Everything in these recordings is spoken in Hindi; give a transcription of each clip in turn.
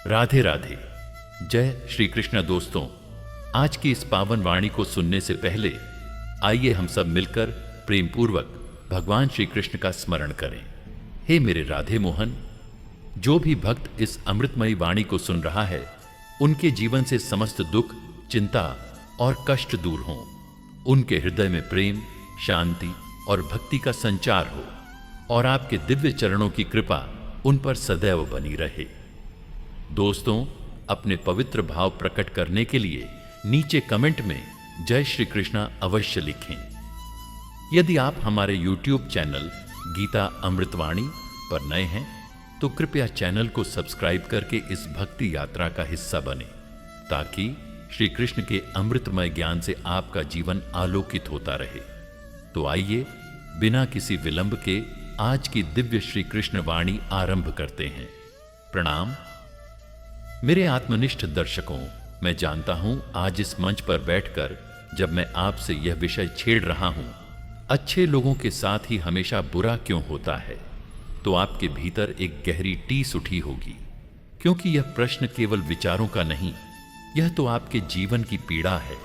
राधे राधे। जय श्री कृष्ण। दोस्तों, आज की इस पावन वाणी को सुनने से पहले आइए हम सब मिलकर प्रेम पूर्वक भगवान श्री कृष्ण का स्मरण करें। हे मेरे राधे मोहन, जो भी भक्त इस अमृतमयी वाणी को सुन रहा है, उनके जीवन से समस्त दुख, चिंता और कष्ट दूर हों। उनके हृदय में प्रेम, शांति और भक्ति का संचार हो और आपके दिव्य चरणों की कृपा उन पर सदैव बनी रहे। दोस्तों, अपने पवित्र भाव प्रकट करने के लिए नीचे कमेंट में जय श्री कृष्णा अवश्य लिखें। यदि आप हमारे YouTube चैनल गीता अमृतवाणी पर नए हैं तो कृपया चैनल को सब्सक्राइब करके इस भक्ति यात्रा का हिस्सा बने, ताकि श्री कृष्ण के अमृतमय ज्ञान से आपका जीवन आलोकित होता रहे। तो आइए बिना किसी विलंब के आज की दिव्य श्री कृष्ण वाणी आरंभ करते हैं। प्रणाम। मेरे आत्मनिष्ठ दर्शकों, मैं जानता हूं आज इस मंच पर बैठकर जब मैं आपसे यह विषय छेड़ रहा हूं, अच्छे लोगों के साथ ही हमेशा बुरा क्यों होता है, तो आपके भीतर एक गहरी टीस उठी होगी। क्योंकि यह प्रश्न केवल विचारों का नहीं, यह तो आपके जीवन की पीड़ा है।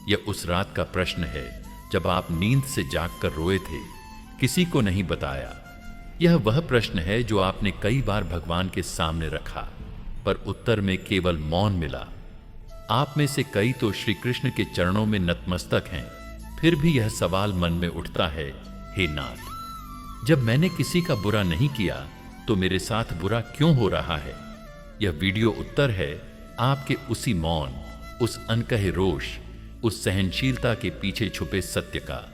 यह उस रात का प्रश्न है जब आप नींद से जागकर रोए थे, किसी को नहीं बताया। यह वह प्रश्न है जो आपने कई बार भगवान के सामने रखा, पर उत्तर में केवल मौन मिला। आप में से कई तो श्री कृष्ण के चरणों में नतमस्तक हैं, फिर भी यह सवाल मन में उठता है, हे नाथ, जब मैंने किसी का बुरा नहीं किया तो मेरे साथ बुरा क्यों हो रहा है। यह वीडियो उत्तर है आपके उसी मौन, उस अनकहे रोष, उस सहनशीलता के पीछे छुपे सत्य का।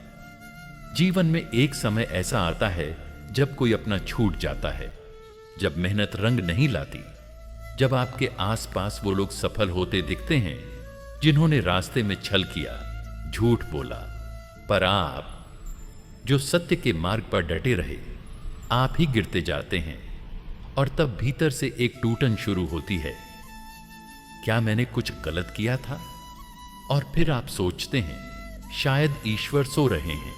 जीवन में एक समय ऐसा आता है जब कोई अपना छूट जाता है, जब मेहनत रंग नहीं लाती, जब आपके आसपास वो लोग सफल होते दिखते हैं जिन्होंने रास्ते में छल किया, झूठ बोला, पर आप जो सत्य के मार्ग पर डटे रहे, आप ही गिरते जाते हैं। और तब भीतर से एक टूटन शुरू होती है, क्या मैंने कुछ गलत किया था। और फिर आप सोचते हैं शायद ईश्वर सो रहे हैं।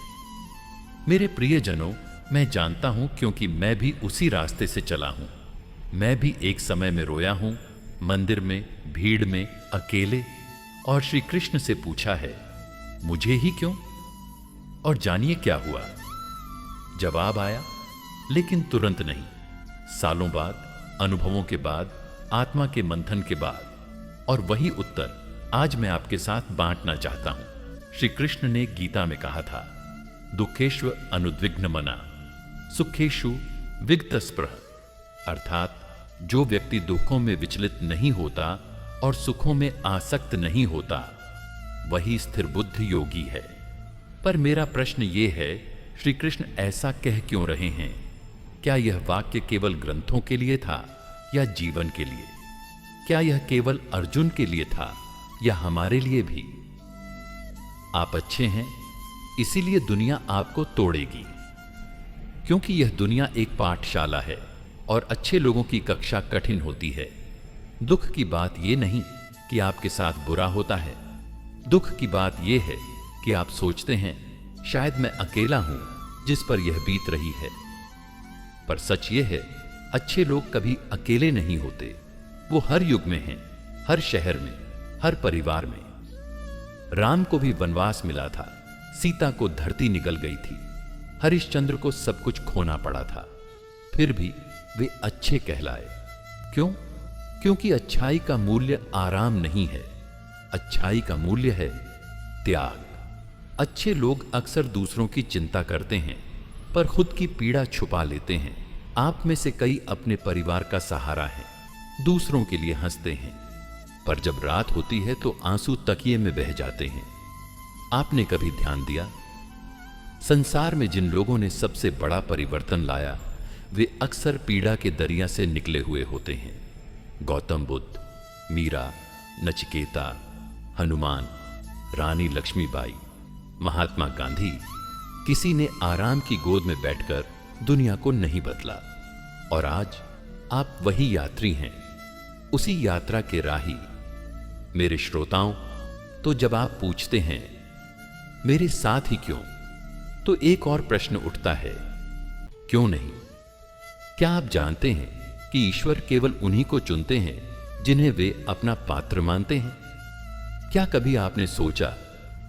मेरे प्रियजनों, मैं जानता हूं क्योंकि मैं भी उसी रास्ते से चला हूं। मैं भी एक समय में रोया हूं, मंदिर में, भीड़ में, अकेले, और श्री कृष्ण से पूछा है, मुझे ही क्यों। और जानिए क्या हुआ। जवाब आया, लेकिन तुरंत नहीं, सालों बाद, अनुभवों के बाद, आत्मा के मंथन के बाद। और वही उत्तर आज मैं आपके साथ बांटना चाहता हूं। श्री कृष्ण ने गीता में कहा था, दुखेष्व अनुद्विग्न मना, सुखेषु विगत स्पृह। अर्थात जो व्यक्ति दुखों में विचलित नहीं होता और सुखों में आसक्त नहीं होता, वही स्थिर बुद्ध योगी है। पर मेरा प्रश्न ये है, श्री कृष्ण ऐसा कह क्यों रहे हैं। क्या यह वाक्य केवल ग्रंथों के लिए था या जीवन के लिए। क्या यह केवल अर्जुन के लिए था या हमारे लिए भी। आप अच्छे हैं, इसीलिए दुनिया आपको तोड़ेगी, क्योंकि यह दुनिया एक पाठशाला है और अच्छे लोगों की कक्षा कठिन होती है। दुख की बात यह नहीं कि आपके साथ बुरा होता है, दुख की बात यह है कि आप सोचते हैं शायद मैं अकेला हूं जिस पर यह बीत रही है। पर सच यह है, अच्छे लोग कभी अकेले नहीं होते। वो हर युग में हैं, हर शहर में, हर परिवार में। राम को भी वनवास मिला था, सीता को धरती निकल गई थी, हरिश्चंद्र को सब कुछ खोना पड़ा था, फिर भी वे अच्छे कहलाए। क्यों? क्योंकि अच्छाई का मूल्य आराम नहीं है, अच्छाई का मूल्य है त्याग। अच्छे लोग अक्सर दूसरों की चिंता करते हैं, पर खुद की पीड़ा छुपा लेते हैं। आप में से कई अपने परिवार का सहारा हैं, दूसरों के लिए हंसते हैं, पर जब रात होती है तो आंसू तकिए में बह जाते हैं। आपने कभी ध्यान दिया, संसार में जिन लोगों ने सबसे बड़ा परिवर्तन लाया, वे अक्सर पीड़ा के दरिया से निकले हुए होते हैं। गौतम बुद्ध, मीरा, नचिकेता, हनुमान, रानी लक्ष्मीबाई, महात्मा गांधी, किसी ने आराम की गोद में बैठकर दुनिया को नहीं बदला। और आज आप वही यात्री हैं, उसी यात्रा के राही। मेरे श्रोताओं, तो जब आप पूछते हैं मेरे साथ ही क्यों, तो एक और प्रश्न उठता है, क्यों नहीं। क्या आप जानते हैं कि ईश्वर केवल उन्हीं को चुनते हैं जिन्हें वे अपना पात्र मानते हैं? क्या कभी आपने सोचा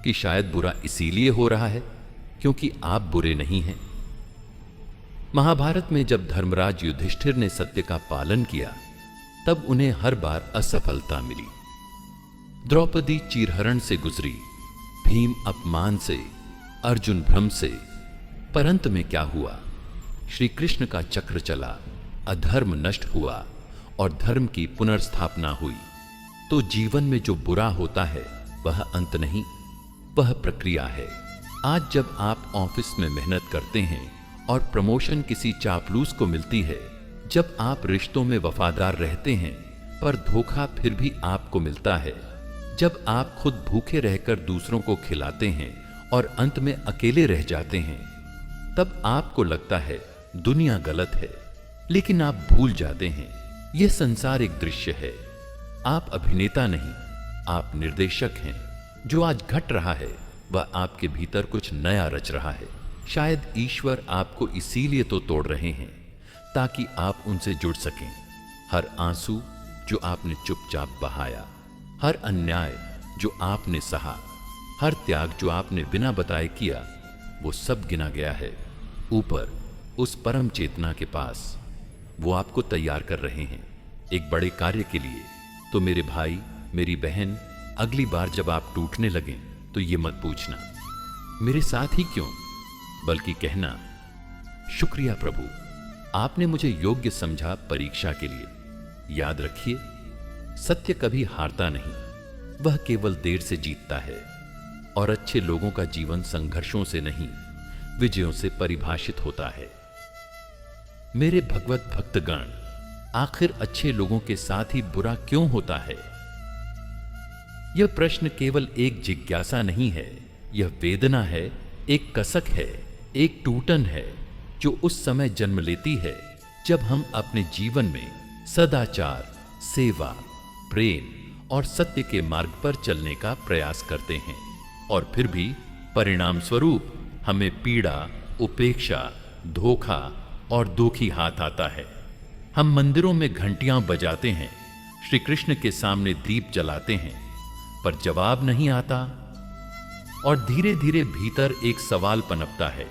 कि शायद बुरा इसीलिए हो रहा है क्योंकि आप बुरे नहीं हैं? महाभारत में जब धर्मराज युधिष्ठिर ने सत्य का पालन किया, तब उन्हें हर बार असफलता मिली। द्रौपदी चीरहरण से गुजरी, भीम अपमान से, अर्जुन भ्रम से, पर अंत में क्या हुआ? श्री कृष्ण का चक्र चला, अधर्म नष्ट हुआ और धर्म की पुनर्स्थापना हुई। तो जीवन में जो बुरा होता है वह अंत नहीं, वह प्रक्रिया है। आज जब आप ऑफिस में मेहनत करते हैं और प्रमोशन किसी चापलूस को मिलती है, जब आप रिश्तों में वफादार रहते हैं पर धोखा फिर भी आपको मिलता है, जब आप खुद भूखे रहकर दूसरों को खिलाते हैं और अंत में अकेले रह जाते हैं, तब आपको लगता है दुनिया गलत है। लेकिन आप भूल जाते हैं यह संसार एक दृश्य है। आप अभिनेता नहीं, आप निर्देशक हैं। जो आज घट रहा है वह आपके भीतर कुछ नया रच रहा है। शायद ईश्वर आपको इसीलिए तो तोड़ रहे हैं ताकि आप उनसे जुड़ सकें। हर आंसू जो आपने चुपचाप बहाया, हर अन्याय जो आपने सहा, हर त्याग जो आपने बिना बताए किया, वो सब गिना गया है ऊपर उस परम चेतना के पास। वो आपको तैयार कर रहे हैं एक बड़े कार्य के लिए। तो मेरे भाई, मेरी बहन, अगली बार जब आप टूटने लगें तो ये मत पूछना मेरे साथ ही क्यों, बल्कि कहना शुक्रिया प्रभु, आपने मुझे योग्य समझा परीक्षा के लिए। याद रखिए, सत्य कभी हारता नहीं, वह केवल देर से जीतता है। और अच्छे लोगों का जीवन संघर्षों से नहीं, विजयों से परिभाषित होता है। मेरे भगवत भक्तगण, आखिर अच्छे लोगों के साथ ही बुरा क्यों होता है? यह प्रश्न केवल एक जिज्ञासा नहीं है, यह वेदना है, एक कसक है, एक टूटन है जो उस समय जन्म लेती है जब हम अपने जीवन में सदाचार, सेवा, प्रेम और सत्य के मार्ग पर चलने का प्रयास करते हैं, और फिर भी परिणाम स्वरूप हमें पीड़ा, उपेक्षा, धोखा और दुखी हाथ आता है। हम मंदिरों में घंटियां बजाते हैं, श्री कृष्ण के सामने दीप जलाते हैं, पर जवाब नहीं आता। और धीरे धीरे भीतर एक सवाल पनपता है,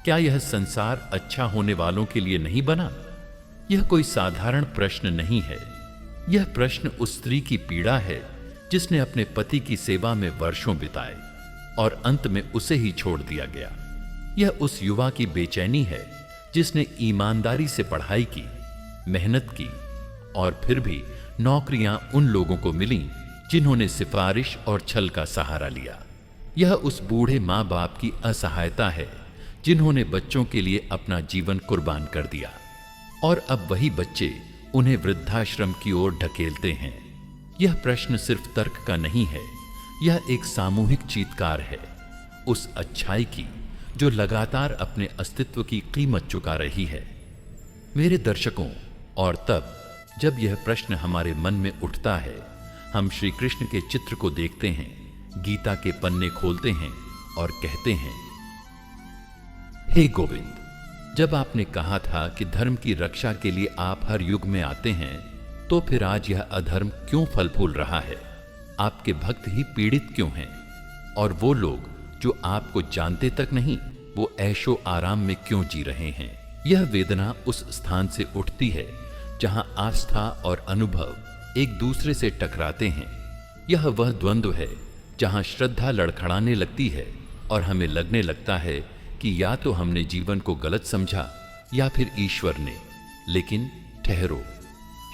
क्या यह संसार अच्छा होने वालों के लिए नहीं बना? यह कोई साधारण प्रश्न नहीं है। यह प्रश्न उस स्त्री की पीड़ा है जिसने अपने पति की सेवा में वर्षों बिताए और अंत में उसे ही छोड़ दिया गया। यह उस युवा की बेचैनी है जिसने ईमानदारी से पढ़ाई की, मेहनत की, और फिर भी नौकरियां उन लोगों को मिली जिन्होंने सिफारिश और छल का सहारा लिया। यह उस बूढ़े माँ बाप की असहायता है जिन्होंने बच्चों के लिए अपना जीवन कुर्बान कर दिया, और अब वही बच्चे उन्हें वृद्धाश्रम की ओर ढकेलते हैं। यह प्रश्न सिर्फ तर्क का नहीं है, यह एक सामूहिक चीत्कार है उस अच्छाई की जो लगातार अपने अस्तित्व की कीमत चुका रही है। मेरे दर्शकों, और तब जब यह प्रश्न हमारे मन में उठता है, हम श्री कृष्ण के चित्र को देखते हैं, गीता के पन्ने खोलते हैं और कहते हैं, हे गोविंद, जब आपने कहा था कि धर्म की रक्षा के लिए आप हर युग में आते हैं, तो फिर आज यह अधर्म क्यों फल फूल रहा है? आपके भक्त ही पीड़ित क्यों हैं? और वो लोग जो आपको जानते तक नहीं, वो ऐशो आराम में क्यों जी रहे हैं? यह वेदना उस स्थान से उठती है जहां आस्था और अनुभव एक दूसरे से टकराते हैं। यह वह द्वंद्व है जहां श्रद्धा लड़खड़ाने लगती है और हमें लगने लगता है कि या तो हमने जीवन को गलत समझा या फिर ईश्वर ने। लेकिन ठहरो,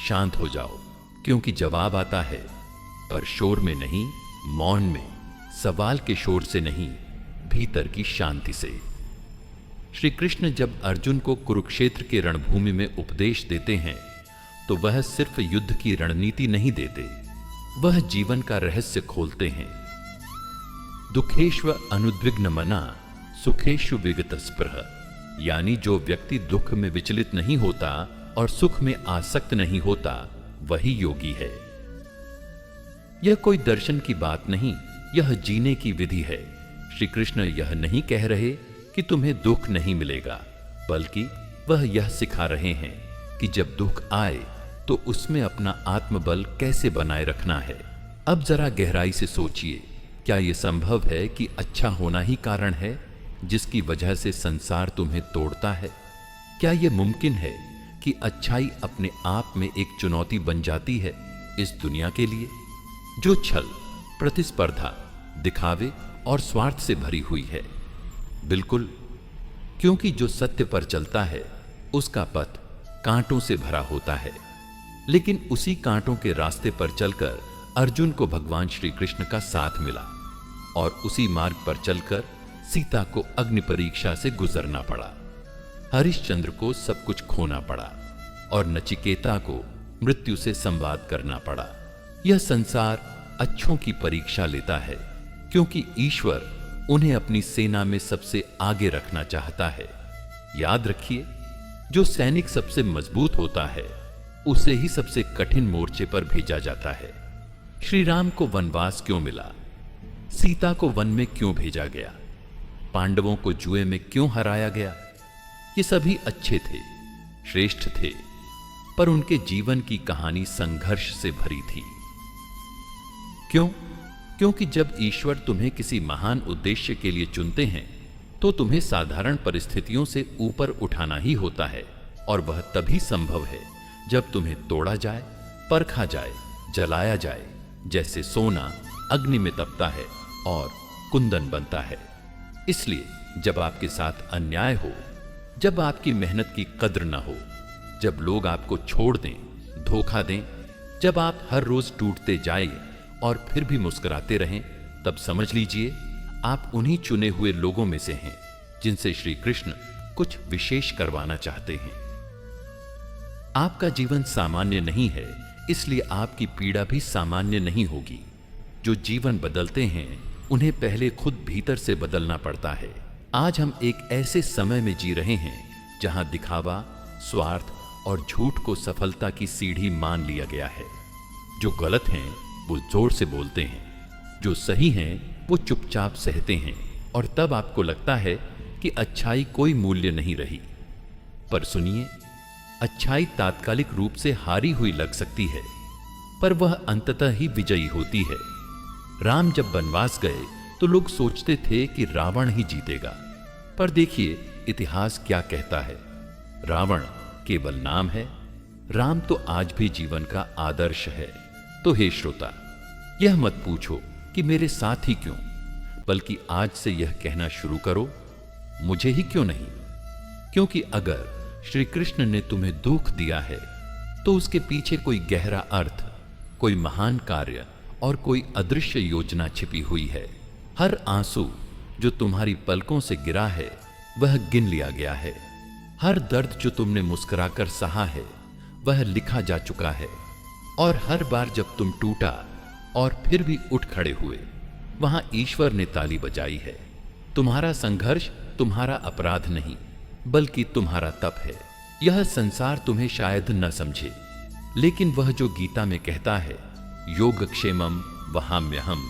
शांत हो जाओ, क्योंकि जवाब आता है, पर शोर में नहीं, मौन में, सवाल के शोर से नहीं, भीतर की शांति से। श्री कृष्ण जब अर्जुन को कुरुक्षेत्र के रणभूमि में उपदेश देते हैं, तो वह सिर्फ युद्ध की रणनीति नहीं देते, वह जीवन का रहस्य खोलते हैं। दुखेश्व अनुद्विग्न मना, सुखेशु विगत स्पृह, यानी जो व्यक्ति दुख में विचलित नहीं होता और सुख में आसक्त नहीं होता, वही योगी है। यह कोई दर्शन की बात नहीं, यह जीने की विधि है। श्री कृष्ण यह नहीं कह रहे कि तुम्हें दुख नहीं मिलेगा, बल्कि वह यह सिखा रहे हैं कि जब दुख आए तो उसमें अपना आत्मबल कैसे बनाए रखना है। अब जरा गहराई से सोचिए, क्या यह संभव है कि अच्छा होना ही कारण है जिसकी वजह से संसार तुम्हें तोड़ता है? क्या यह मुमकिन है कि अच्छाई अपने आप में एक चुनौती बन जाती है इस दुनिया के लिए, जो छल, प्रतिस्पर्धा, दिखावे और स्वार्थ से भरी हुई है? बिल्कुल, क्योंकि जो सत्य पर चलता है उसका पथ कांटों से भरा होता है। लेकिन उसी कांटों के रास्ते पर चलकर अर्जुन को भगवान श्री कृष्ण का साथ मिला और उसी मार्ग पर चलकर सीता को अग्नि परीक्षा से गुजरना पड़ा। हरिश्चंद्र को सब कुछ खोना पड़ा और नचिकेता को मृत्यु से संवाद करना पड़ा। यह संसार अच्छों की परीक्षा लेता है क्योंकि ईश्वर उन्हें अपनी सेना में सबसे आगे रखना चाहता है। याद रखिए, जो सैनिक सबसे मजबूत होता है उसे ही सबसे कठिन मोर्चे पर भेजा जाता है। श्री राम को वनवास क्यों मिला? सीता को वन में क्यों भेजा गया? पांडवों को जुए में क्यों हराया गया? ये सभी अच्छे थे, श्रेष्ठ थे, पर उनके जीवन की कहानी संघर्ष से भरी थी। क्यों? क्योंकि जब ईश्वर तुम्हें किसी महान उद्देश्य के लिए चुनते हैं तो तुम्हें साधारण परिस्थितियों से ऊपर उठाना ही होता है, और वह तभी संभव है जब तुम्हें तोड़ा जाए, परखा जाए, जलाया जाए, जैसे सोना अग्नि में तपता है और कुंदन बनता है। इसलिए जब आपके साथ अन्याय हो, जब आपकी मेहनत की कद्र न हो, जब लोग आपको छोड़ दें, धोखा दें, जब आप हर रोज टूटते जाएं और फिर भी मुस्कुराते रहें, तब समझ लीजिए आप उन्हीं चुने हुए लोगों में से हैं जिनसे श्री कृष्ण कुछ विशेष करवाना चाहते हैं। आपका जीवन सामान्य नहीं है, इसलिए आपकी पीड़ा भी सामान्य नहीं होगी। जो जीवन बदलते हैं उन्हें पहले खुद भीतर से बदलना पड़ता है। आज हम एक ऐसे समय में जी रहे हैं जहां दिखावा, स्वार्थ और झूठ को सफलता की सीढ़ी मान लिया गया है। जो गलत हैं वो जोर से बोलते हैं, जो सही हैं वो चुपचाप सहते हैं, और तब आपको लगता है कि अच्छाई कोई मूल्य नहीं रही। पर सुनिए, अच्छाई तात्कालिक रूप से हारी हुई लग सकती है, पर वह अंततः ही विजयी होती है। राम जब वनवास गए तो लोग सोचते थे कि रावण ही जीतेगा, पर देखिए इतिहास क्या कहता है। रावण केवल नाम है, राम तो आज भी जीवन का आदर्श है। तो हे श्रोता, यह मत पूछो कि मेरे साथ ही क्यों, बल्कि आज से यह कहना शुरू करो, मुझे ही क्यों नहीं। क्योंकि अगर श्री कृष्ण ने तुम्हें दुख दिया है तो उसके पीछे कोई गहरा अर्थ, कोई महान कार्य और कोई अदृश्य योजना छिपी हुई है। हर आंसू जो तुम्हारी पलकों से गिरा है वह गिन लिया गया है। हर दर्द जो तुमने मुस्कुराकर सहा है वह लिखा जा चुका है। और हर बार जब तुम टूटा और फिर भी उठ खड़े हुए, वहां ईश्वर ने ताली बजाई है। तुम्हारा संघर्ष तुम्हारा अपराध नहीं, बल्कि तुम्हारा तप है। यह संसार तुम्हें शायद न समझे, लेकिन वह जो गीता में कहता है योगक्षेमम वहाम्यहम,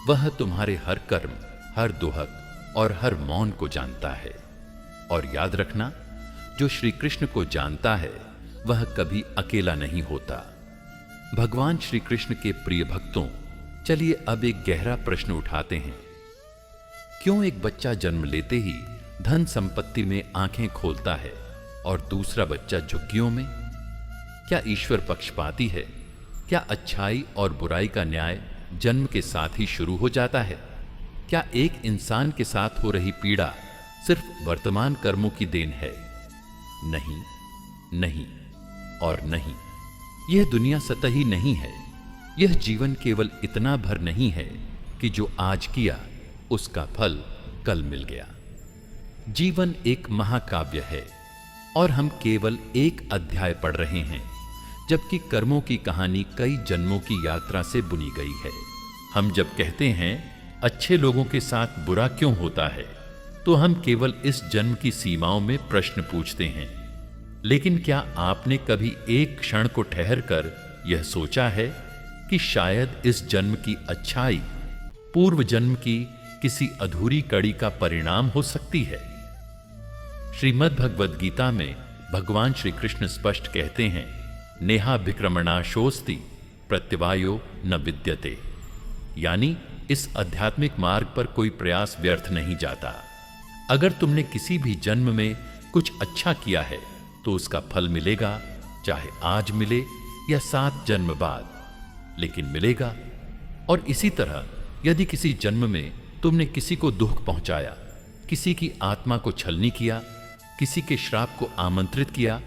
वह तुम्हारे हर कर्म, हर दोहक और हर मौन को जानता है। और याद रखना, जो श्री कृष्ण को जानता है वह कभी अकेला नहीं होता। भगवान श्री कृष्ण के प्रिय भक्तों, चलिए अब एक गहरा प्रश्न उठाते हैं। क्यों एक बच्चा जन्म लेते ही धन संपत्ति में आंखें खोलता है और दूसरा बच्चा झुग्गियों में? क्या ईश्वर पक्षपाती है? क्या अच्छाई और बुराई का न्याय जन्म के साथ ही शुरू हो जाता है? क्या एक इंसान के साथ हो रही पीड़ा सिर्फ वर्तमान कर्मों की देन है? नहीं, नहीं और नहीं। यह दुनिया सतही नहीं है। यह जीवन केवल इतना भर नहीं है कि जो आज किया उसका फल कल मिल गया। जीवन एक महाकाव्य है और हम केवल एक अध्याय पढ़ रहे हैं, जबकि कर्मों की कहानी कई जन्मों की यात्रा से बुनी गई है। हम जब कहते हैं अच्छे लोगों के साथ बुरा क्यों होता है, तो हम केवल इस जन्म की सीमाओं में प्रश्न पूछते हैं। लेकिन क्या आपने कभी एक क्षण को ठहर कर यह सोचा है कि शायद इस जन्म की अच्छाई पूर्व जन्म की किसी अधूरी कड़ी का परिणाम हो सकती है? श्रीमद् भगवद गीता में भगवान श्री कृष्ण स्पष्ट कहते हैं, नेहाभिक्रमणा शोस्ति प्रत्यवायो न विद्यते, यानी इस आध्यात्मिक मार्ग पर कोई प्रयास व्यर्थ नहीं जाता। अगर तुमने किसी भी जन्म में कुछ अच्छा किया है तो उसका फल मिलेगा, चाहे आज मिले या 7 जन्म बाद, लेकिन मिलेगा। और इसी तरह यदि किसी जन्म में तुमने किसी को दुख पहुंचाया, किसी की आत्मा को छलनी किया, किसी के श्राप को आमंत्रित किया,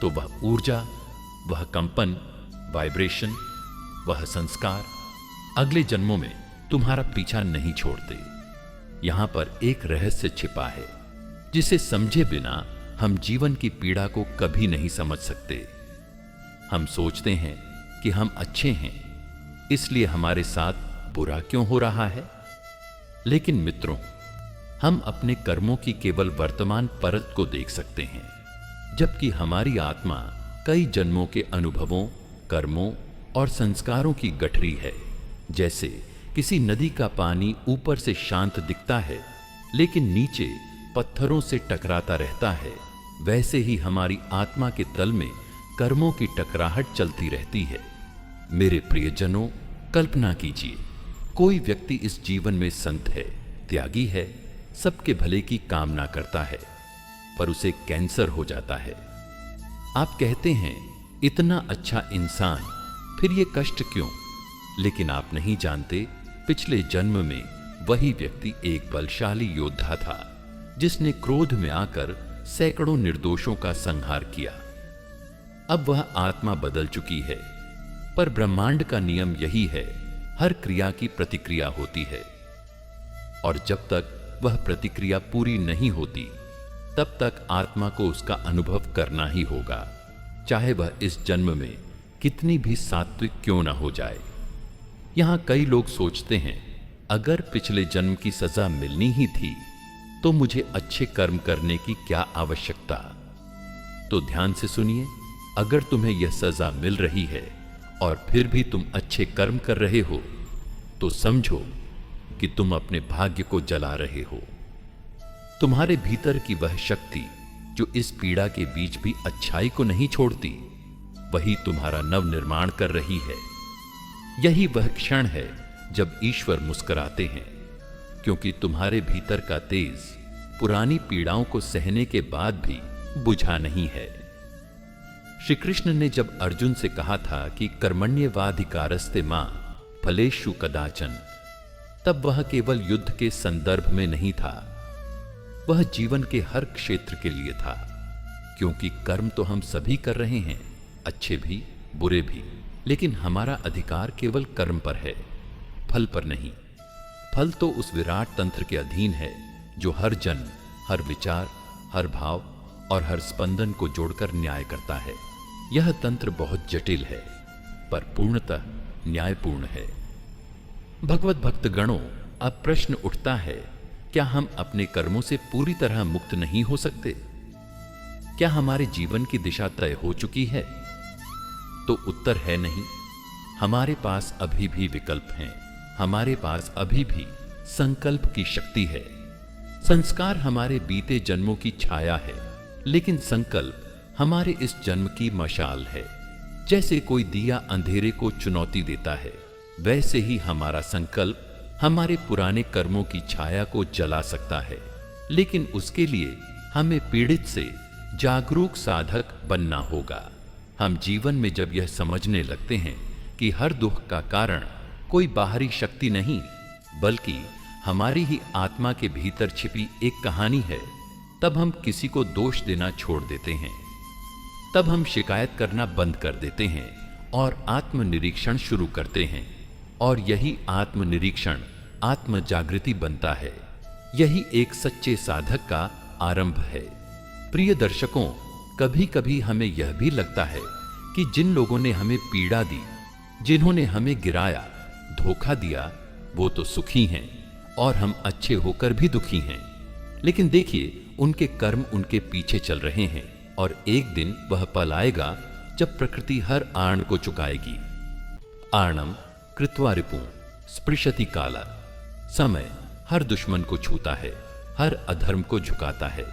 तो वह ऊर्जा, वह कंपन, वाइब्रेशन, वह संस्कार अगले जन्मों में तुम्हारा पीछा नहीं छोड़ते। यहां पर एक रहस्य छिपा है जिसे समझे बिना हम जीवन की पीड़ा को कभी नहीं समझ सकते। हम सोचते हैं कि हम अच्छे हैं, इसलिए हमारे साथ बुरा क्यों हो रहा है। लेकिन मित्रों, हम अपने कर्मों की केवल वर्तमान परत को देख सकते हैं, जबकि हमारी आत्मा कई जन्मों के अनुभवों, कर्मों और संस्कारों की गठरी है। जैसे किसी नदी का पानी ऊपर से शांत दिखता है, लेकिन नीचे पत्थरों से टकराता रहता है, वैसे ही हमारी आत्मा के तल में कर्मों की टकराहट चलती रहती है। मेरे प्रियजनों, कल्पना कीजिए, कोई व्यक्ति इस जीवन में संत है, त्यागी है, सबके भले की कामना करता है, पर उसे कैंसर हो जाता है। आप कहते हैं इतना अच्छा इंसान, फिर ये कष्ट क्यों? लेकिन आप नहीं जानते, पिछले जन्म में वही व्यक्ति एक बलशाली योद्धा था, जिसने क्रोध में आकर सैकड़ों निर्दोषों का संहार किया। अब वह आत्मा बदल चुकी है, पर ब्रह्मांड का नियम यही है, हर क्रिया की प्रतिक्रिया होती है, और जब तक वह प्रतिक्रिया पूरी नहीं होती, तब तक आत्मा को उसका अनुभव करना ही होगा, चाहे वह इस जन्म में कितनी भी सात्विक क्यों ना हो जाए। यहां कई लोग सोचते हैं, अगर पिछले जन्म की सजा मिलनी ही थी तो मुझे अच्छे कर्म करने की क्या आवश्यकता। तो ध्यान से सुनिए, अगर तुम्हें यह सजा मिल रही है और फिर भी तुम अच्छे कर्म कर रहे हो, तो समझो कि तुम अपने भाग्य को जला रहे हो। तुम्हारे भीतर की वह शक्ति जो इस पीड़ा के बीच भी अच्छाई को नहीं छोड़ती, वही तुम्हारा नव निर्माण कर रही है। यही वह क्षण है जब ईश्वर मुस्कुराते हैं, क्योंकि तुम्हारे भीतर का तेज पुरानी पीड़ाओं को सहने के बाद भी बुझा नहीं है। श्री कृष्ण ने जब अर्जुन से कहा था कि कर्मण्येवाधिकारस्ते मां फलेषु कदाचन, तब वह केवल युद्ध के संदर्भ में नहीं था, वह जीवन के हर क्षेत्र के लिए था। क्योंकि कर्म तो हम सभी कर रहे हैं, अच्छे भी बुरे भी, लेकिन हमारा अधिकार केवल कर्म पर है, फल पर नहीं। फल तो उस विराट तंत्र के अधीन है जो हर जन्म, हर विचार, हर भाव और हर स्पंदन को जोड़कर न्याय करता है। यह तंत्र बहुत जटिल है, पर पूर्णतः न्यायपूर्ण है। भगवत भक्तगणों, अब प्रश्न उठता है, क्या हम अपने कर्मों से पूरी तरह मुक्त नहीं हो सकते? क्या हमारे जीवन की दिशा तय हो चुकी है? तो उत्तर है नहीं। हमारे पास अभी भी विकल्प हैं, हमारे पास अभी भी संकल्प की शक्ति है। संस्कार हमारे बीते जन्मों की छाया है, लेकिन संकल्प हमारे इस जन्म की मशाल है। जैसे कोई दिया अंधेरे को चुनौती देता है, वैसे ही हमारा संकल्प हमारे पुराने कर्मों की छाया को जला सकता है। लेकिन उसके लिए हमें पीड़ित से जागरूक साधक बनना होगा। हम जीवन में जब यह समझने लगते हैं कि हर दुख का कारण कोई बाहरी शक्ति नहीं, बल्कि हमारी ही आत्मा के भीतर छिपी एक कहानी है, तब हम किसी को दोष देना छोड़ देते हैं। तब हम शिकायत करना बंद कर देते हैं और आत्मनिरीक्षण शुरू करते हैं। और यही आत्मनिरीक्षण आत्म जागृति बनता है। यही एक सच्चे साधक का आरंभ है। प्रिय दर्शकों, कभी कभी हमें यह भी लगता है कि जिन लोगों ने हमें पीड़ा दी, जिन्होंने हमें गिराया, धोखा दिया, वो तो सुखी हैं और हम अच्छे होकर भी दुखी हैं। लेकिन देखिए, उनके कर्म उनके पीछे चल रहे हैं और एक दिन वह पल आएगा जब प्रकृति हर आण को चुकाएगी। आणम कृत्वा रिपुं स्पृशति काला। समय हर दुश्मन को छूता है, हर अधर्म को झुकाता है।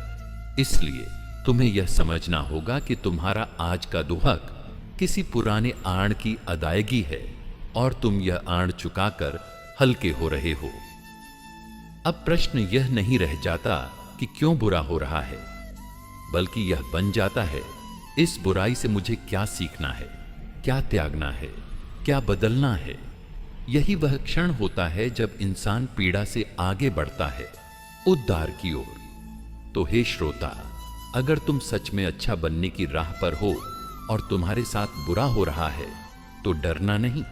इसलिए तुम्हें यह समझना होगा कि तुम्हारा आज का दुहक किसी पुराने आण की अदायगी है और तुम यह आण चुकाकर हल्के हो रहे हो। अब प्रश्न यह नहीं रह जाता कि क्यों बुरा हो रहा है, बल्कि यह बन जाता है इस बुराई से मुझे क्या सीखना है, क्या त्यागना है, क्या बदलना है। यही वह क्षण होता है जब इंसान पीड़ा से आगे बढ़ता है उद्धार की ओर। तो हे श्रोता, अगर तुम सच में अच्छा बनने की राह पर हो और तुम्हारे साथ बुरा हो रहा है तो डरना नहीं।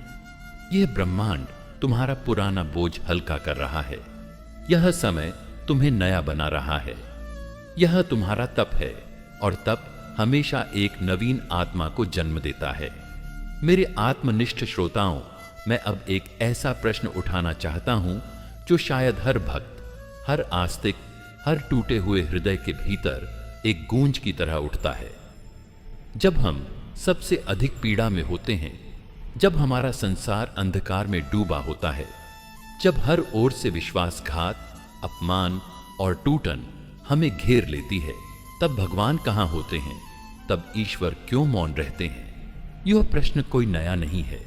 यह ब्रह्मांड तुम्हारा पुराना बोझ हल्का कर रहा है। यह समय तुम्हें नया बना रहा है। यह तुम्हारा तप है और तप हमेशा एक नवीन आत्मा को जन्म देता है। मेरे आत्मनिष्ठ श्रोताओं, मैं अब एक ऐसा प्रश्न उठाना चाहता हूं जो शायद हर भक्त, हर आस्तिक, हर टूटे हुए हृदय के भीतर एक गूंज की तरह उठता है। जब हम सबसे अधिक पीड़ा में होते हैं, जब हमारा संसार अंधकार में डूबा होता है, जब हर ओर से विश्वासघात, अपमान और टूटन हमें घेर लेती है, तब भगवान कहां होते हैं? तब ईश्वर क्यों मौन रहते हैं? यह प्रश्न कोई नया नहीं है।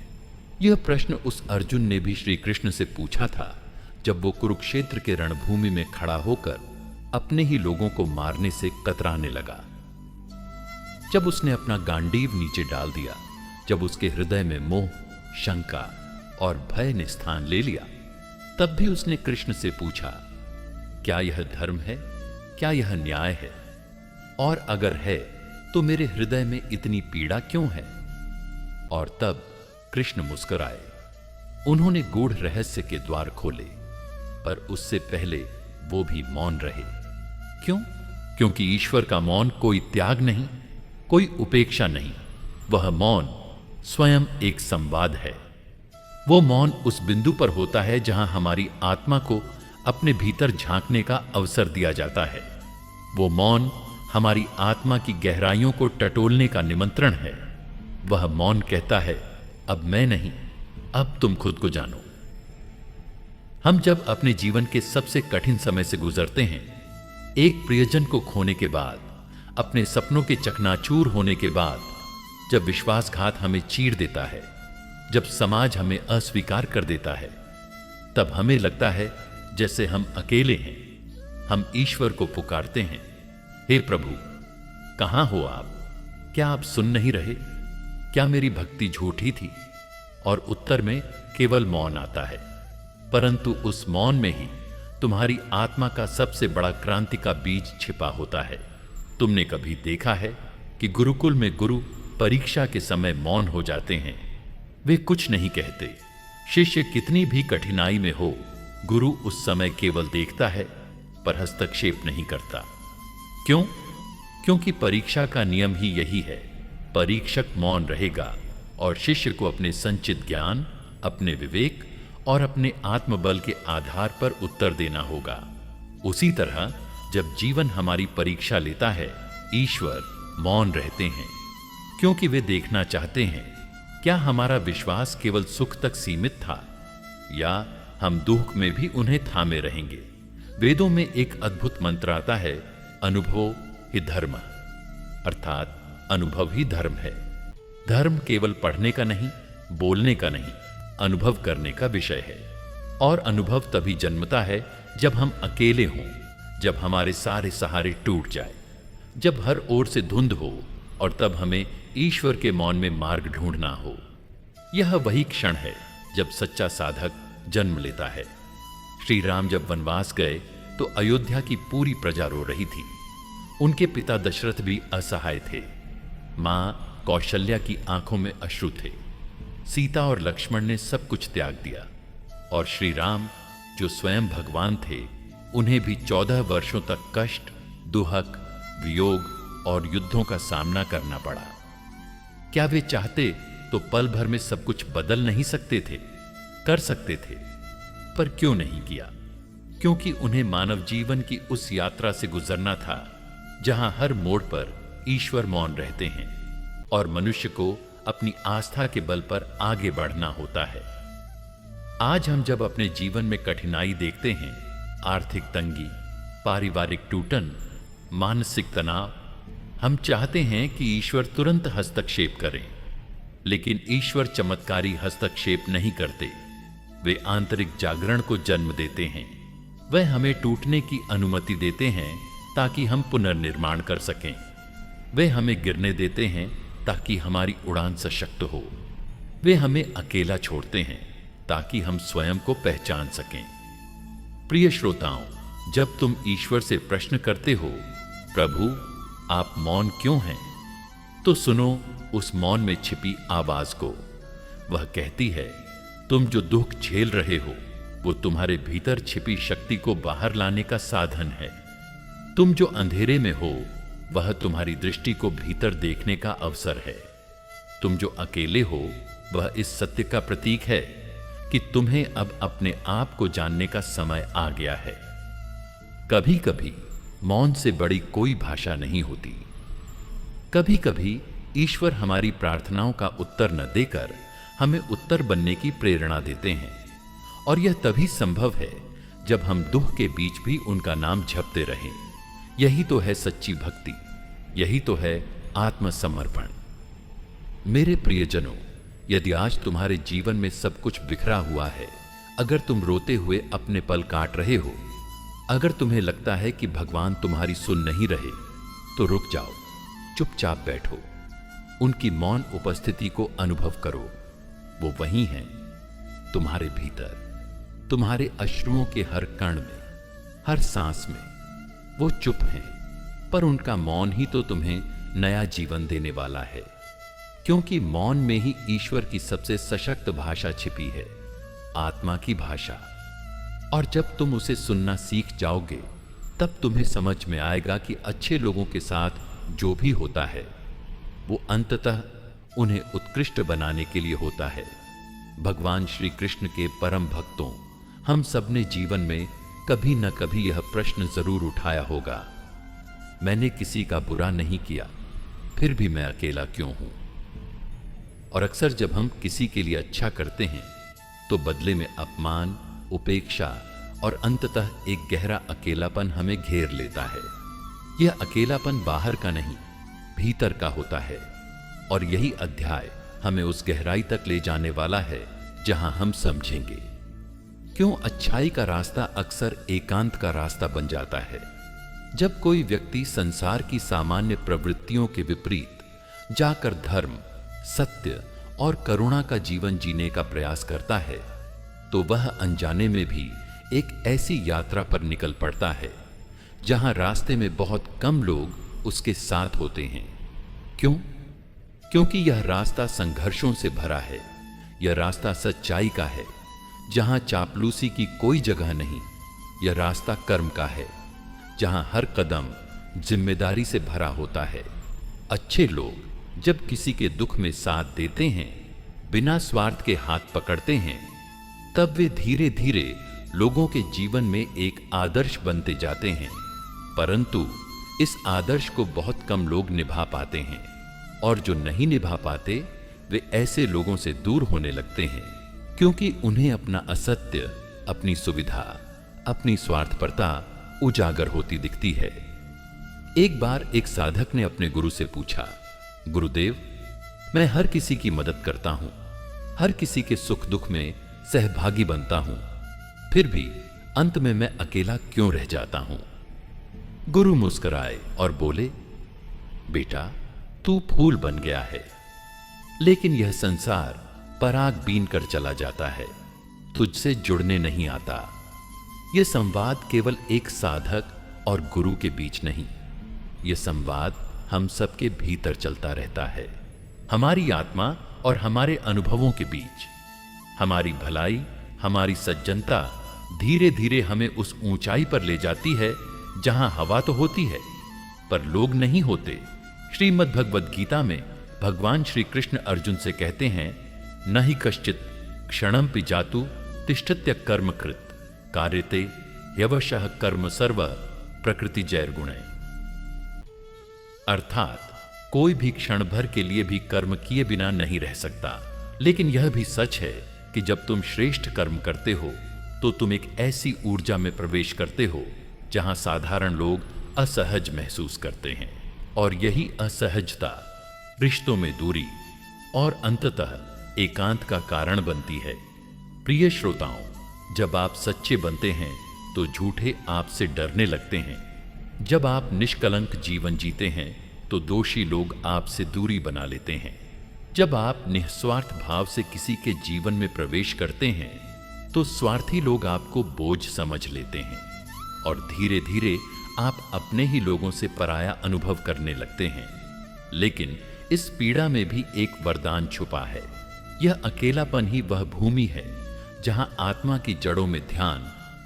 यह प्रश्न उस अर्जुन ने भी श्री कृष्ण से पूछा था जब वो कुरुक्षेत्र के रणभूमि में खड़ा होकर अपने ही लोगों को मारने से कतराने लगा। जब उसने अपना गांडीव नीचे डाल दिया, जब उसके हृदय में मोह, शंका और भय ने स्थान ले लिया, तब भी उसने कृष्ण से पूछा, क्या यह धर्म है? क्या यह न्याय है? और अगर है तो मेरे हृदय में इतनी पीड़ा क्यों है? और तब कृष्ण मुस्कुराए। उन्होंने गूढ़ रहस्य के द्वार खोले, पर उससे पहले वो भी मौन रहे। क्यों? क्योंकि ईश्वर का मौन कोई त्याग नहीं, कोई उपेक्षा नहीं। वह मौन स्वयं एक संवाद है। वो मौन उस बिंदु पर होता है जहां हमारी आत्मा को अपने भीतर झांकने का अवसर दिया जाता है। वो मौन हमारी आत्मा की गहराइयों को टटोलने का निमंत्रण है। वह मौन कहता है, अब मैं नहीं, अब तुम खुद को जानो। हम जब अपने जीवन के सबसे कठिन समय से गुजरते हैं, एक प्रियजन को खोने के बाद, अपने सपनों के चकनाचूर होने के बाद, जब विश्वासघात हमें चीर देता है, जब समाज हमें अस्वीकार कर देता है, तब हमें लगता है जैसे हम अकेले हैं। हम ईश्वर को पुकारते हैं, हे प्रभु, कहां हो आप? क्या आप सुन नहीं रहे? क्या मेरी भक्ति झूठी थी? और उत्तर में केवल मौन आता है। परंतु उस मौन में ही तुम्हारी आत्मा का सबसे बड़ा क्रांति का बीज छिपा होता है। तुमने कभी देखा है कि गुरुकुल में गुरु परीक्षा के समय मौन हो जाते हैं? वे कुछ नहीं कहते। शिष्य कितनी भी कठिनाई में हो, गुरु उस समय केवल देखता है पर हस्तक्षेप नहीं करता। क्यों? क्योंकि परीक्षा का नियम ही यही है। परीक्षक मौन रहेगा और शिष्य को अपने संचित ज्ञान, अपने विवेक और अपने आत्मबल के आधार पर उत्तर देना होगा। उसी तरह जब जीवन हमारी परीक्षा लेता है, ईश्वर मौन रहते हैं, क्योंकि वे देखना चाहते हैं क्या हमारा विश्वास केवल सुख तक सीमित था या हम दुख में भी उन्हें थामे रहेंगे। वेदों में एक अद्भुत मंत्र आता है, अनुभव ही धर्म, अर्थात अनुभव ही धर्म है। धर्म केवल पढ़ने का नहीं, बोलने का नहीं, अनुभव करने का विषय है। और अनुभव तभी जन्मता है जब हम अकेले हों, जब हमारे सारे सहारे टूट जाए, जब हर ओर से धुंध हो, और तब हमें ईश्वर के मौन में मार्ग ढूंढना हो। यह वही क्षण है जब सच्चा साधक जन्म लेता है। श्री राम जब वनवास गए तो अयोध्या की पूरी प्रजा रो रही थी। उनके पिता दशरथ भी असहाय थे। मां कौशल्या की आंखों में अश्रु थे। सीता और लक्ष्मण ने सब कुछ त्याग दिया और श्री राम, जो स्वयं भगवान थे, उन्हें भी 14 वर्षों तक कष्ट, दुहक, वियोग और युद्धों का सामना करना पड़ा। क्या वे चाहते तो पल भर में सब कुछ बदल नहीं सकते थे? कर सकते थे, पर क्यों नहीं किया? क्योंकि उन्हें मानव जीवन की उस यात्रा से गुजरना था जहां हर मोड़ पर ईश्वर मौन रहते हैं और मनुष्य को अपनी आस्था के बल पर आगे बढ़ना होता है। आज हम जब अपने जीवन में कठिनाई देखते हैं, आर्थिक तंगी, पारिवारिक टूटन, मानसिक तनाव, हम चाहते हैं कि ईश्वर तुरंत हस्तक्षेप करें, लेकिन ईश्वर चमत्कारी हस्तक्षेप नहीं करते। वे आंतरिक जागरण को जन्म देते हैं। वह हमें टूटने की अनुमति देते हैं ताकि हम पुनर्निर्माण कर सकें। वे हमें गिरने देते हैं ताकि हमारी उड़ान सशक्त हो। वे हमें अकेला छोड़ते हैं ताकि हम स्वयं को पहचान सकें। प्रिय श्रोताओं, जब तुम ईश्वर से प्रश्न करते हो, प्रभु आप मौन क्यों हैं, तो सुनो उस मौन में छिपी आवाज को। वह कहती है, तुम जो दुख झेल रहे हो वो तुम्हारे भीतर छिपी शक्ति को बाहर लाने का साधन है। तुम जो अंधेरे में हो वह तुम्हारी दृष्टि को भीतर देखने का अवसर है। तुम जो अकेले हो वह इस सत्य का प्रतीक है कि तुम्हें अब अपने आप को जानने का समय आ गया है। कभी कभी मौन से बड़ी कोई भाषा नहीं होती। कभी कभी ईश्वर हमारी प्रार्थनाओं का उत्तर न देकर हमें उत्तर बनने की प्रेरणा देते हैं, और यह तभी संभव है जब हम दुख के बीच भी उनका नाम जपते रहें। यही तो है सच्ची भक्ति, यही तो है आत्मसमर्पण। मेरे प्रियजनों, यदि आज तुम्हारे जीवन में सब कुछ बिखरा हुआ है, अगर तुम रोते हुए अपने पल काट रहे हो, अगर तुम्हें लगता है कि भगवान तुम्हारी सुन नहीं रहे, तो रुक जाओ, चुपचाप बैठो, उनकी मौन उपस्थिति को अनुभव करो। वो वहीं हैं, तुम्हारे भीतर, तुम्हारे अश्रुओं के हर कण में, हर सांस में। वो चुप हैं, पर उनका मौन ही तो तुम्हें नया जीवन देने वाला है, क्योंकि मौन में ही ईश्वर की सबसे सशक्त भाषा छिपी है, आत्मा की भाषा। और जब तुम उसे सुनना सीख जाओगे, तब तुम्हें समझ में आएगा कि अच्छे लोगों के साथ जो भी होता है वो अंततः उन्हें उत्कृष्ट बनाने के लिए होता है। भगवान श्री कृष्ण के परम भक्तों, हम सबने जीवन में कभी न कभी यह प्रश्न जरूर उठाया होगा, मैंने किसी का बुरा नहीं किया, फिर भी मैं अकेला क्यों हूं। और अक्सर जब हम किसी के लिए अच्छा करते हैं तो बदले में अपमान, उपेक्षा और अंततः एक गहरा अकेलापन हमें घेर लेता है। यह अकेलापन बाहर का नहीं, भीतर का होता है, और यही अध्याय हमें उस गहराई तक ले जाने वाला है जहां हम समझेंगे क्यों अच्छाई का रास्ता अक्सर एकांत का रास्ता बन जाता है। जब कोई व्यक्ति संसार की सामान्य प्रवृत्तियों के विपरीत जाकर धर्म, सत्य और करुणा का जीवन जीने का प्रयास करता है, तो वह अनजाने में भी एक ऐसी यात्रा पर निकल पड़ता है जहां रास्ते में बहुत कम लोग उसके साथ होते हैं। क्यों? क्योंकि यह रास्ता संघर्षों से भरा है। यह रास्ता सच्चाई का है, जहां चापलूसी की कोई जगह नहीं। यह रास्ता कर्म का है, जहां हर कदम जिम्मेदारी से भरा होता है। अच्छे लोग जब किसी के दुख में साथ देते हैं, बिना स्वार्थ के हाथ पकड़ते हैं, तब वे धीरे धीरे लोगों के जीवन में एक आदर्श बनते जाते हैं। परंतु इस आदर्श को बहुत कम लोग निभा पाते हैं, और जो नहीं निभा पाते वे ऐसे लोगों से दूर होने लगते हैं, क्योंकि उन्हें अपना असत्य, अपनी सुविधा, अपनी स्वार्थपरता उजागर होती दिखती है। एक बार एक साधक ने अपने गुरु से पूछा, गुरुदेव, मैं हर किसी की मदद करता हूं, हर किसी के सुख दुख में सहभागी बनता हूं, फिर भी अंत में मैं अकेला क्यों रह जाता हूं? गुरु मुस्कुराए और बोले, बेटा, तू फूल बन गया है, लेकिन यह संसार पराग बीन कर चला जाता है, तुझसे जुड़ने नहीं आता। यह संवाद केवल एक साधक और गुरु के बीच नहीं, यह संवाद हम सबके भीतर चलता रहता है, हमारी आत्मा और हमारे अनुभवों के बीच। हमारी भलाई, हमारी सज्जनता धीरे धीरे हमें उस ऊंचाई पर ले जाती है जहां हवा तो होती है पर लोग नहीं होते। श्रीमद् भगवद गीता में भगवान श्री कृष्ण अर्जुन से कहते हैं, न हि कश्चित क्षणम पि जातु तिष्ठत्य कर्म कृत कार्यते यवशः कर्म सर्व प्रकृति जैर्गुणे। अर्थात कोई भी क्षण भर के लिए भी कर्म किए बिना नहीं रह सकता। लेकिन यह भी सच है कि जब तुम श्रेष्ठ कर्म करते हो तो तुम एक ऐसी ऊर्जा में प्रवेश करते हो जहां साधारण लोग असहज महसूस करते हैं, और यही असहजता रिश्तों में दूरी, और अंततः एकांत का कारण बनती है। प्रिय श्रोताओं, जब आप सच्चे बनते हैं तो झूठे आपसे डरने लगते हैं। जब आप निष्कलंक जीवन जीते हैं तो दोषी लोग आपसे दूरी बना लेते हैं। जब आप निस्वार्थ भाव से किसी के जीवन में प्रवेश करते हैं तो स्वार्थी लोग आपको बोझ समझ लेते हैं और धीरे धीरे आप अपने ही लोगों से पराया अनुभव करने लगते हैं। लेकिन इस पीड़ा में भी एक वरदान छुपा है। यह अकेलापन ही वह भूमि है जहां आत्मा की जड़ों में ध्यान,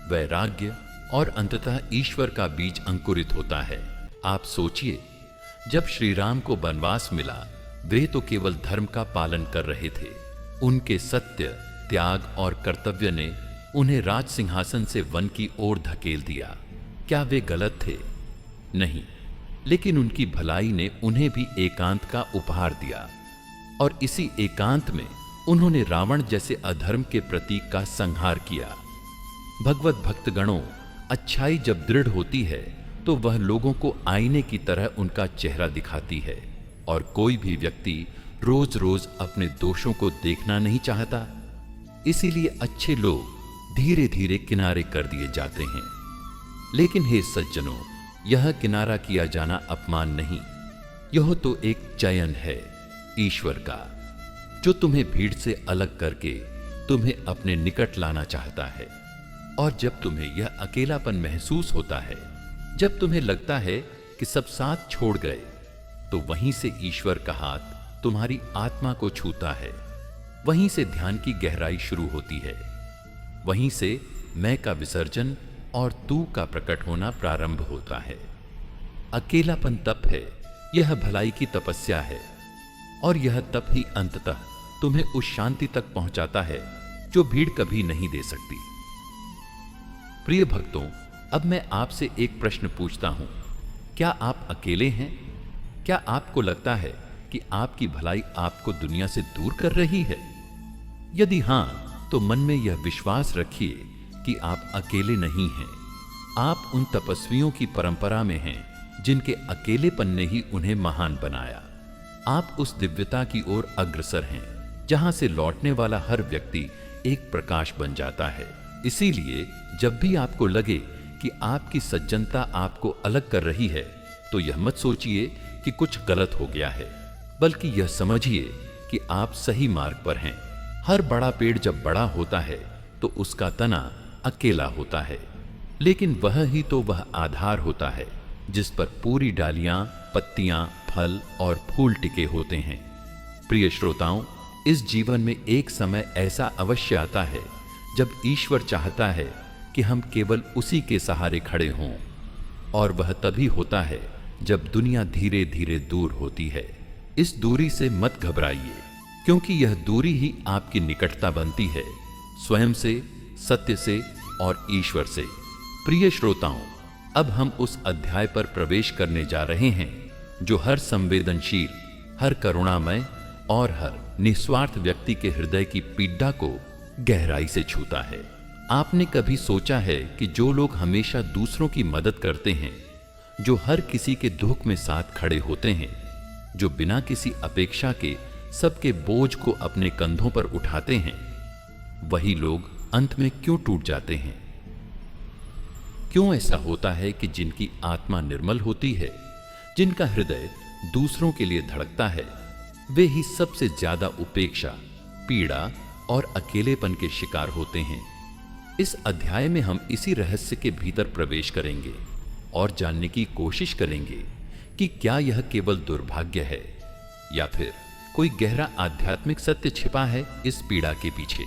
वैराग्य और अंततः ईश्वर का बीज अंकुरित होता है। आप सोचिए, जब श्री राम को वनवास मिला, वे तो केवल धर्म का पालन कर रहे थे। उनके सत्य, त्याग और कर्तव्य ने उन्हें राज सिंहासन से वन की ओर धकेल दिया। क्या वे गलत थे? नहीं, लेकिन उनकी भलाई ने उन्हें भी एकांत का उपहार दिया और इसी एकांत में उन्होंने रावण जैसे अधर्म के प्रतीक का संहार किया। भगवत भक्तगणों, अच्छाई जब दृढ़ होती है तो वह लोगों को आईने की तरह उनका चेहरा दिखाती है और कोई भी व्यक्ति रोज रोज अपने दोषों को देखना नहीं चाहता। इसीलिए अच्छे लोग धीरे धीरे किनारे कर दिए जाते हैं। लेकिन हे सज्जनों, यह किनारा किया जाना अपमान नहीं, यह तो एक चयन है ईश्वर का, जो तुम्हें भीड़ से अलग करके तुम्हें अपने निकट लाना चाहता है। और जब तुम्हें यह अकेलापन महसूस होता है, जब तुम्हें लगता है कि सब साथ छोड़ गए, तो वहीं से ईश्वर का हाथ तुम्हारी आत्मा को छूता है। वहीं से ध्यान की गहराई शुरू होती है। वहीं से मैं का विसर्जन और तू का प्रकट होना प्रारंभ होता है। अकेलापन तप है, यह भलाई की तपस्या है और यह तप ही अंततः तुम्हें उस शांति तक पहुंचाता है जो भीड़ कभी नहीं दे सकती। प्रिय भक्तों, अब मैं आपसे एक प्रश्न पूछता हूं, क्या आप अकेले हैं? क्या आपको लगता है कि आपकी भलाई आपको दुनिया से दूर कर रही है? यदि हां, तो मन में यह विश्वास रखिए कि आप अकेले नहीं हैं। आप उन तपस्वियों की परंपरा में हैं जिनके अकेलेपन ने ही उन्हें महान बनाया। आप उस दिव्यता की ओर अग्रसर हैं जहां से लौटने वाला हर व्यक्ति एक प्रकाश बन जाता है। इसीलिए जब भी आपको लगे कि आपकी सज्जनता आपको अलग कर रही है, तो यह मत सोचिए कि कुछ गलत हो गया है, बल्कि यह समझिए कि आप सही मार्ग पर हैं। हर बड़ा पेड़ जब बड़ा होता है तो उसका तना अकेला होता है, लेकिन वह ही तो वह आधार होता है जिस पर पूरी डालियां, पत्तियां, फल और फूल टिके होते हैं। प्रिय श्रोताओं, इस जीवन में एक समय ऐसा अवश्य आता है जब ईश्वर चाहता है कि हम केवल उसी के सहारे खड़े हों, और वह तभी होता है जब दुनिया धीरे धीरे दूर होती है। इस दूरी से मत घबराइए, क्योंकि यह दूरी ही आपकी निकटता बनती है, स्वयं से, सत्य से और ईश्वर से। प्रिय श्रोताओं, अब हम उस अध्याय पर प्रवेश करने जा रहे हैं जो हर संवेदनशील, हर करुणामय और हर निस्वार्थ व्यक्ति के हृदय की पीड़ा को गहराई से छूता है। आपने कभी सोचा है कि जो लोग हमेशा दूसरों की मदद करते हैं, जो हर किसी के दुख में साथ खड़े होते हैं, जो बिना किसी अपेक्षा के सबके बोझ को अपने कंधों पर उठाते हैं, वही लोग अंत में क्यों टूट जाते हैं? क्यों ऐसा होता है कि जिनकी आत्मा निर्मल होती है, जिनका हृदय दूसरों के लिए धड़कता है, वे ही सबसे ज्यादा उपेक्षा, पीड़ा और अकेलेपन के शिकार होते हैं? इस अध्याय में हम इसी रहस्य के भीतर प्रवेश करेंगे और जानने की कोशिश करेंगे कि क्या यह केवल दुर्भाग्य है या फिर कोई गहरा आध्यात्मिक सत्य छिपा है इस पीड़ा के पीछे।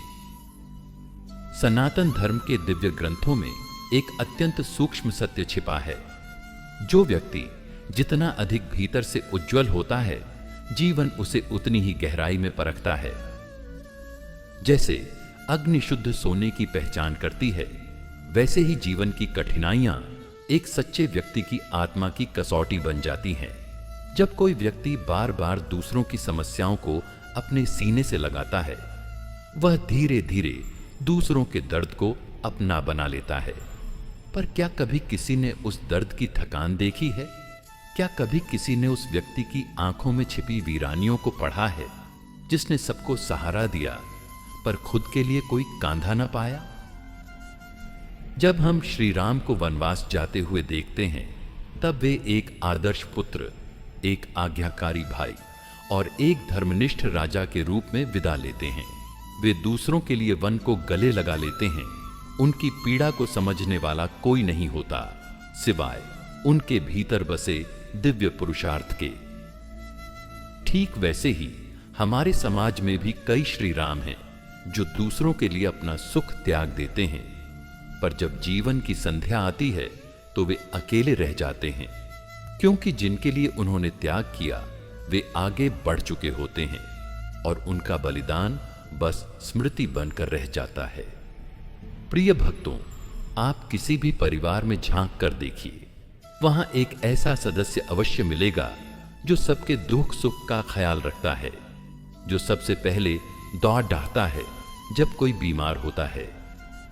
सनातन धर्म के दिव्य ग्रंथों में एक अत्यंत सूक्ष्म सत्य छिपा है। जो व्यक्ति जितना अधिक भीतर से उज्जवल होता है, जीवन उसे उतनी ही गहराई में परखता है। जैसे अग्नि शुद्ध सोने की पहचान करती है, वैसे ही जीवन की कठिनाइयां एक सच्चे व्यक्ति की आत्मा की कसौटी बन जाती हैं। जब कोई व्यक्ति बार बार दूसरों की समस्याओं को अपने सीने से लगाता है, वह धीरे धीरे दूसरों के दर्द को अपना बना लेता है। पर क्या कभी किसी ने उस दर्द की थकान देखी है? क्या कभी किसी ने उस व्यक्ति की आंखों में छिपी वीरानियों को पढ़ा है? जिसने सबको सहारा दिया पर खुद के लिए कोई कांधा न पाया? जब हम श्री राम को वनवास जाते हुए देखते हैं, तब वे एक आदर्श पुत्र, एक आज्ञाकारी भाई और एक धर्मनिष्ठ राजा के रूप में विदा लेते हैं। वे दूसरों के लिए वन को गले लगा लेते हैं। उनकी पीड़ा को समझने वाला कोई नहीं होता सिवाय उनके भीतर बसे दिव्य पुरुषार्थ के। ठीक वैसे ही हमारे समाज में भी कई श्री राम हैं जो दूसरों के लिए अपना सुख त्याग देते हैं, पर जब जीवन की संध्या आती है तो वे अकेले रह जाते हैं, क्योंकि जिनके लिए उन्होंने त्याग किया वे आगे बढ़ चुके होते हैं और उनका बलिदान बस स्मृति बनकर रह जाता है। प्रिय भक्तों, आप किसी भी परिवार में झांक कर देखिए, वहां एक ऐसा सदस्य अवश्य मिलेगा जो सबके दुख सुख का ख्याल रखता है, जो सबसे पहले दौड़ डाहता है जब कोई बीमार होता है,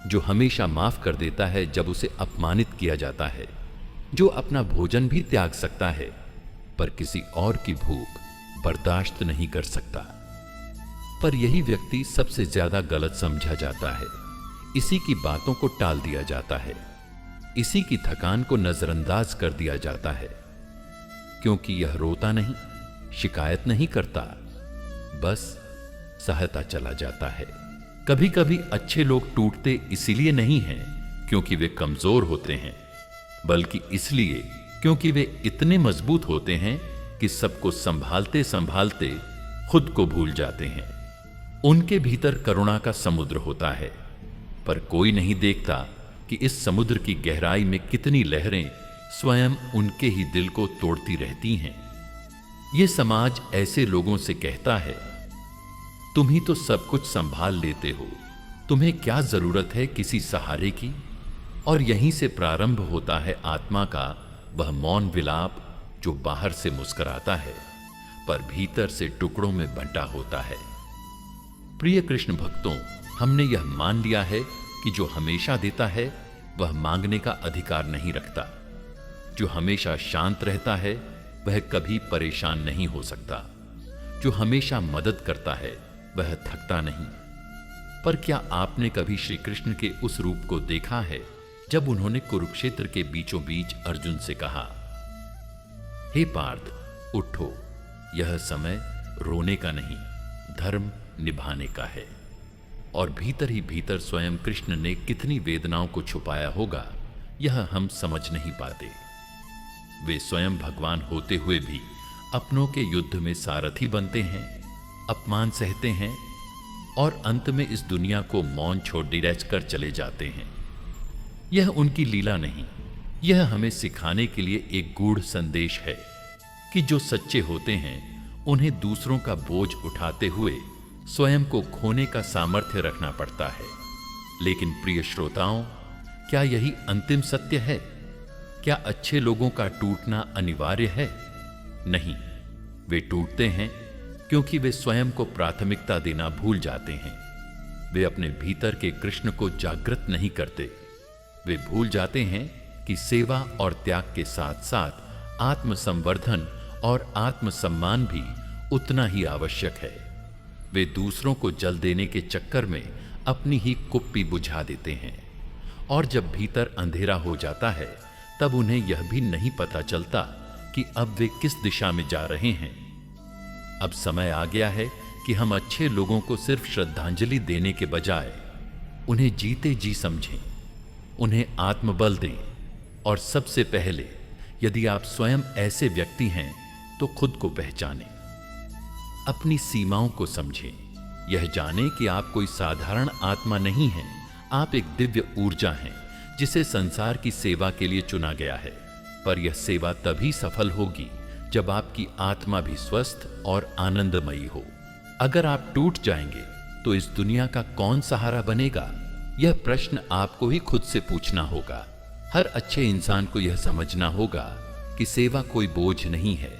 जो हमेशा माफ कर देता है जब उसे अपमानित किया जाता है, जो अपना भोजन भी त्याग सकता है पर किसी और की भूख बर्दाश्त नहीं कर सकता। पर यही व्यक्ति सबसे ज्यादा गलत समझा जाता है। इसी की बातों को टाल दिया जाता है, इसी की थकान को नजरअंदाज कर दिया जाता है, क्योंकि यह रोता नहीं, शिकायत नहीं करता, बस सहता चला जाता है। कभी कभी अच्छे लोग टूटते इसीलिए नहीं हैं क्योंकि वे कमजोर होते हैं, बल्कि इसलिए क्योंकि वे इतने मजबूत होते हैं कि सबको संभालते संभालते खुद को भूल जाते हैं। उनके भीतर करुणा का समुद्र होता है, पर कोई नहीं देखता कि इस समुद्र की गहराई में कितनी लहरें स्वयं उनके ही दिल को तोड़ती रहती हैं। ये समाज ऐसे लोगों से कहता है, तुम ही तो सब कुछ संभाल लेते हो, तुम्हें क्या जरूरत है किसी सहारे की। और यहीं से प्रारंभ होता है आत्मा का वह मौन विलाप जो बाहर से मुस्कुराता है पर भीतर से टुकड़ों में बंटा होता है। प्रिय कृष्ण भक्तों, हमने यह मान लिया है कि जो हमेशा देता है वह मांगने का अधिकार नहीं रखता। जो हमेशा शांत रहता है वह कभी परेशान नहीं हो सकता। जो हमेशा मदद करता है वह थकता नहीं। पर क्या आपने कभी श्री कृष्ण के उस रूप को देखा है जब उन्होंने कुरुक्षेत्र के बीचों बीच अर्जुन से कहा, हे पार्थ, उठो, यह समय रोने का नहीं, धर्म निभाने का है। और भीतर ही भीतर स्वयं कृष्ण ने कितनी वेदनाओं को छुपाया होगा यह हम समझ नहीं पाते। वे स्वयं भगवान होते हुए भी अपनों के युद्ध में सारथी बनते हैं, अपमान सहते हैं और अंत में इस दुनिया को मौन छोड़ डिरच कर चले जाते हैं। यह उनकी लीला नहीं, यह हमें सिखाने के लिए एक गूढ़ संदेश है कि जो सच्चे होते हैं उन्हें दूसरों का बोझ उठाते हुए स्वयं को खोने का सामर्थ्य रखना पड़ता है। लेकिन प्रिय श्रोताओं, क्या यही अंतिम सत्य है? क्या अच्छे लोगों का टूटना अनिवार्य है? नहीं, वे टूटते हैं क्योंकि वे स्वयं को प्राथमिकता देना भूल जाते हैं। वे अपने भीतर के कृष्ण को जागृत नहीं करते। वे भूल जाते हैं कि सेवा और त्याग के साथ साथ आत्मसंवर्धन और आत्मसम्मान भी उतना ही आवश्यक है। वे दूसरों को जल देने के चक्कर में अपनी ही कुप्पी बुझा देते हैं और जब भीतर अंधेरा हो जाता है तब उन्हें यह भी नहीं पता चलता कि अब वे किस दिशा में जा रहे हैं। अब समय आ गया है कि हम अच्छे लोगों को सिर्फ श्रद्धांजलि देने के बजाय उन्हें जीते जी समझें, उन्हें आत्मबल दें और सबसे पहले यदि आप स्वयं ऐसे व्यक्ति हैं तो खुद को पहचानें, अपनी सीमाओं को समझें, यह जानें कि आप कोई साधारण आत्मा नहीं हैं, आप एक दिव्य ऊर्जा हैं जिसे संसार की सेवा के लिए चुना गया है। पर यह सेवा तभी सफल होगी जब आपकी आत्मा भी स्वस्थ और आनंदमयी हो। अगर आप टूट जाएंगे तो इस दुनिया का कौन सहारा बनेगा? यह प्रश्न आपको ही खुद से पूछना होगा। हर अच्छे इंसान को यह समझना होगा कि सेवा कोई बोझ नहीं है,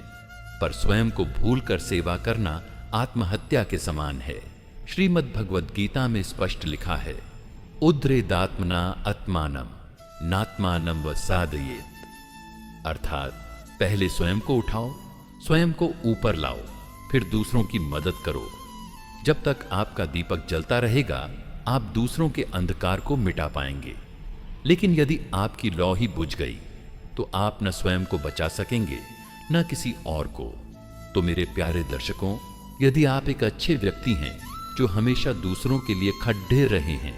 पर स्वयं को भूलकर सेवा करना आत्महत्या के समान है। श्रीमद् भगवद गीता में स्पष्ट लिखा है, उद्रेदात्मना आत्मानम नात्मानम व साधयेत। अर्थात पहले स्वयं को उठाओ, स्वयं को ऊपर लाओ, फिर दूसरों की मदद करो, जब तक आपका दीपक जलता रहेगा, आप दूसरों के अंधकार को मिटा पाएंगे। लेकिन यदि आपकी लौ ही बुझ गई, तो आप न स्वयं को बचा सकेंगे, न किसी और को। तो मेरे प्यारे दर्शकों, यदि आप एक अच्छे व्यक्ति हैं जो हमेशा दूसरों के लिए खड़े रहे हैं,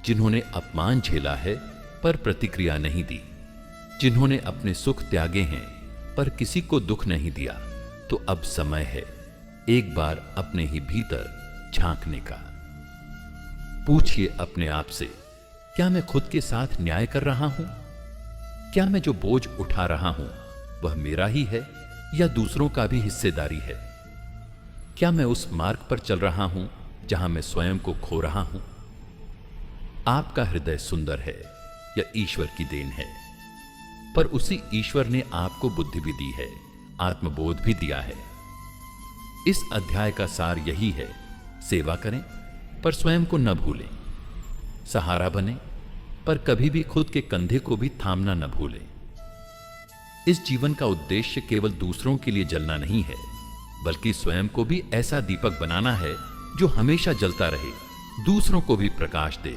जिन्होंने अपमान झेला है पर प्रतिक्रिया नहीं दी, जिन्होंने अपने सुख त्यागे हैं पर किसी को दुख नहीं दिया, तो अब समय है एक बार अपने ही भीतर झांकने का। पूछिए अपने आप से, क्या मैं खुद के साथ न्याय कर रहा हूं? क्या मैं जो बोझ उठा रहा हूं वह मेरा ही है या दूसरों का भी हिस्सेदारी है? क्या मैं उस मार्ग पर चल रहा हूं जहां मैं स्वयं को खो रहा हूं? आपका हृदय सुंदर है या ईश्वर की देन है? पर उसी ईश्वर ने आपको बुद्धि भी दी है, आत्मबोध भी दिया है। इस अध्याय का सार यही है, सेवा करें पर स्वयं को न भूलें, सहारा बने पर कभी भी खुद के कंधे को भी थामना न भूलें। इस जीवन का उद्देश्य केवल दूसरों के लिए जलना नहीं है, बल्कि स्वयं को भी ऐसा दीपक बनाना है जो हमेशा जलता रहे, दूसरों को भी प्रकाश दे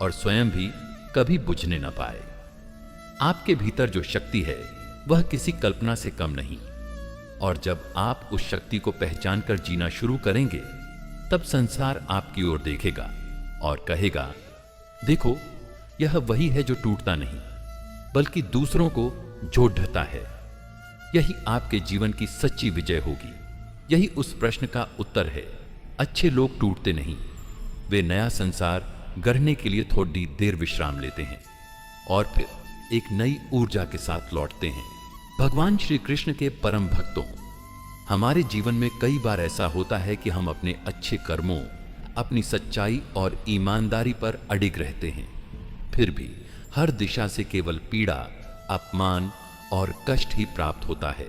और स्वयं भी कभी बुझने न पाए। आपके भीतर जो शक्ति है वह किसी कल्पना से कम नहीं, और जब आप उस शक्ति को पहचान कर जीना शुरू करेंगे, तब संसार आपकी ओर देखेगा और कहेगा, देखो, यह वही है जो टूटता नहीं बल्कि दूसरों को जोड़ ढता है। यही आपके जीवन की सच्ची विजय होगी। यही उस प्रश्न का उत्तर है। अच्छे लोग टूटते नहीं, वे नया संसार गढ़ने के लिए थोड़ी देर विश्राम लेते हैं और फिर एक नई ऊर्जा के साथ लौटते हैं। भगवान श्री कृष्ण के परम भक्तों, हमारे जीवन में कई बार ऐसा होता है कि हम अपने अच्छे कर्मों, अपनी सच्चाई और ईमानदारी पर अडिग रहते हैं, फिर भी हर दिशा से केवल पीड़ा, अपमान और कष्ट ही प्राप्त होता है।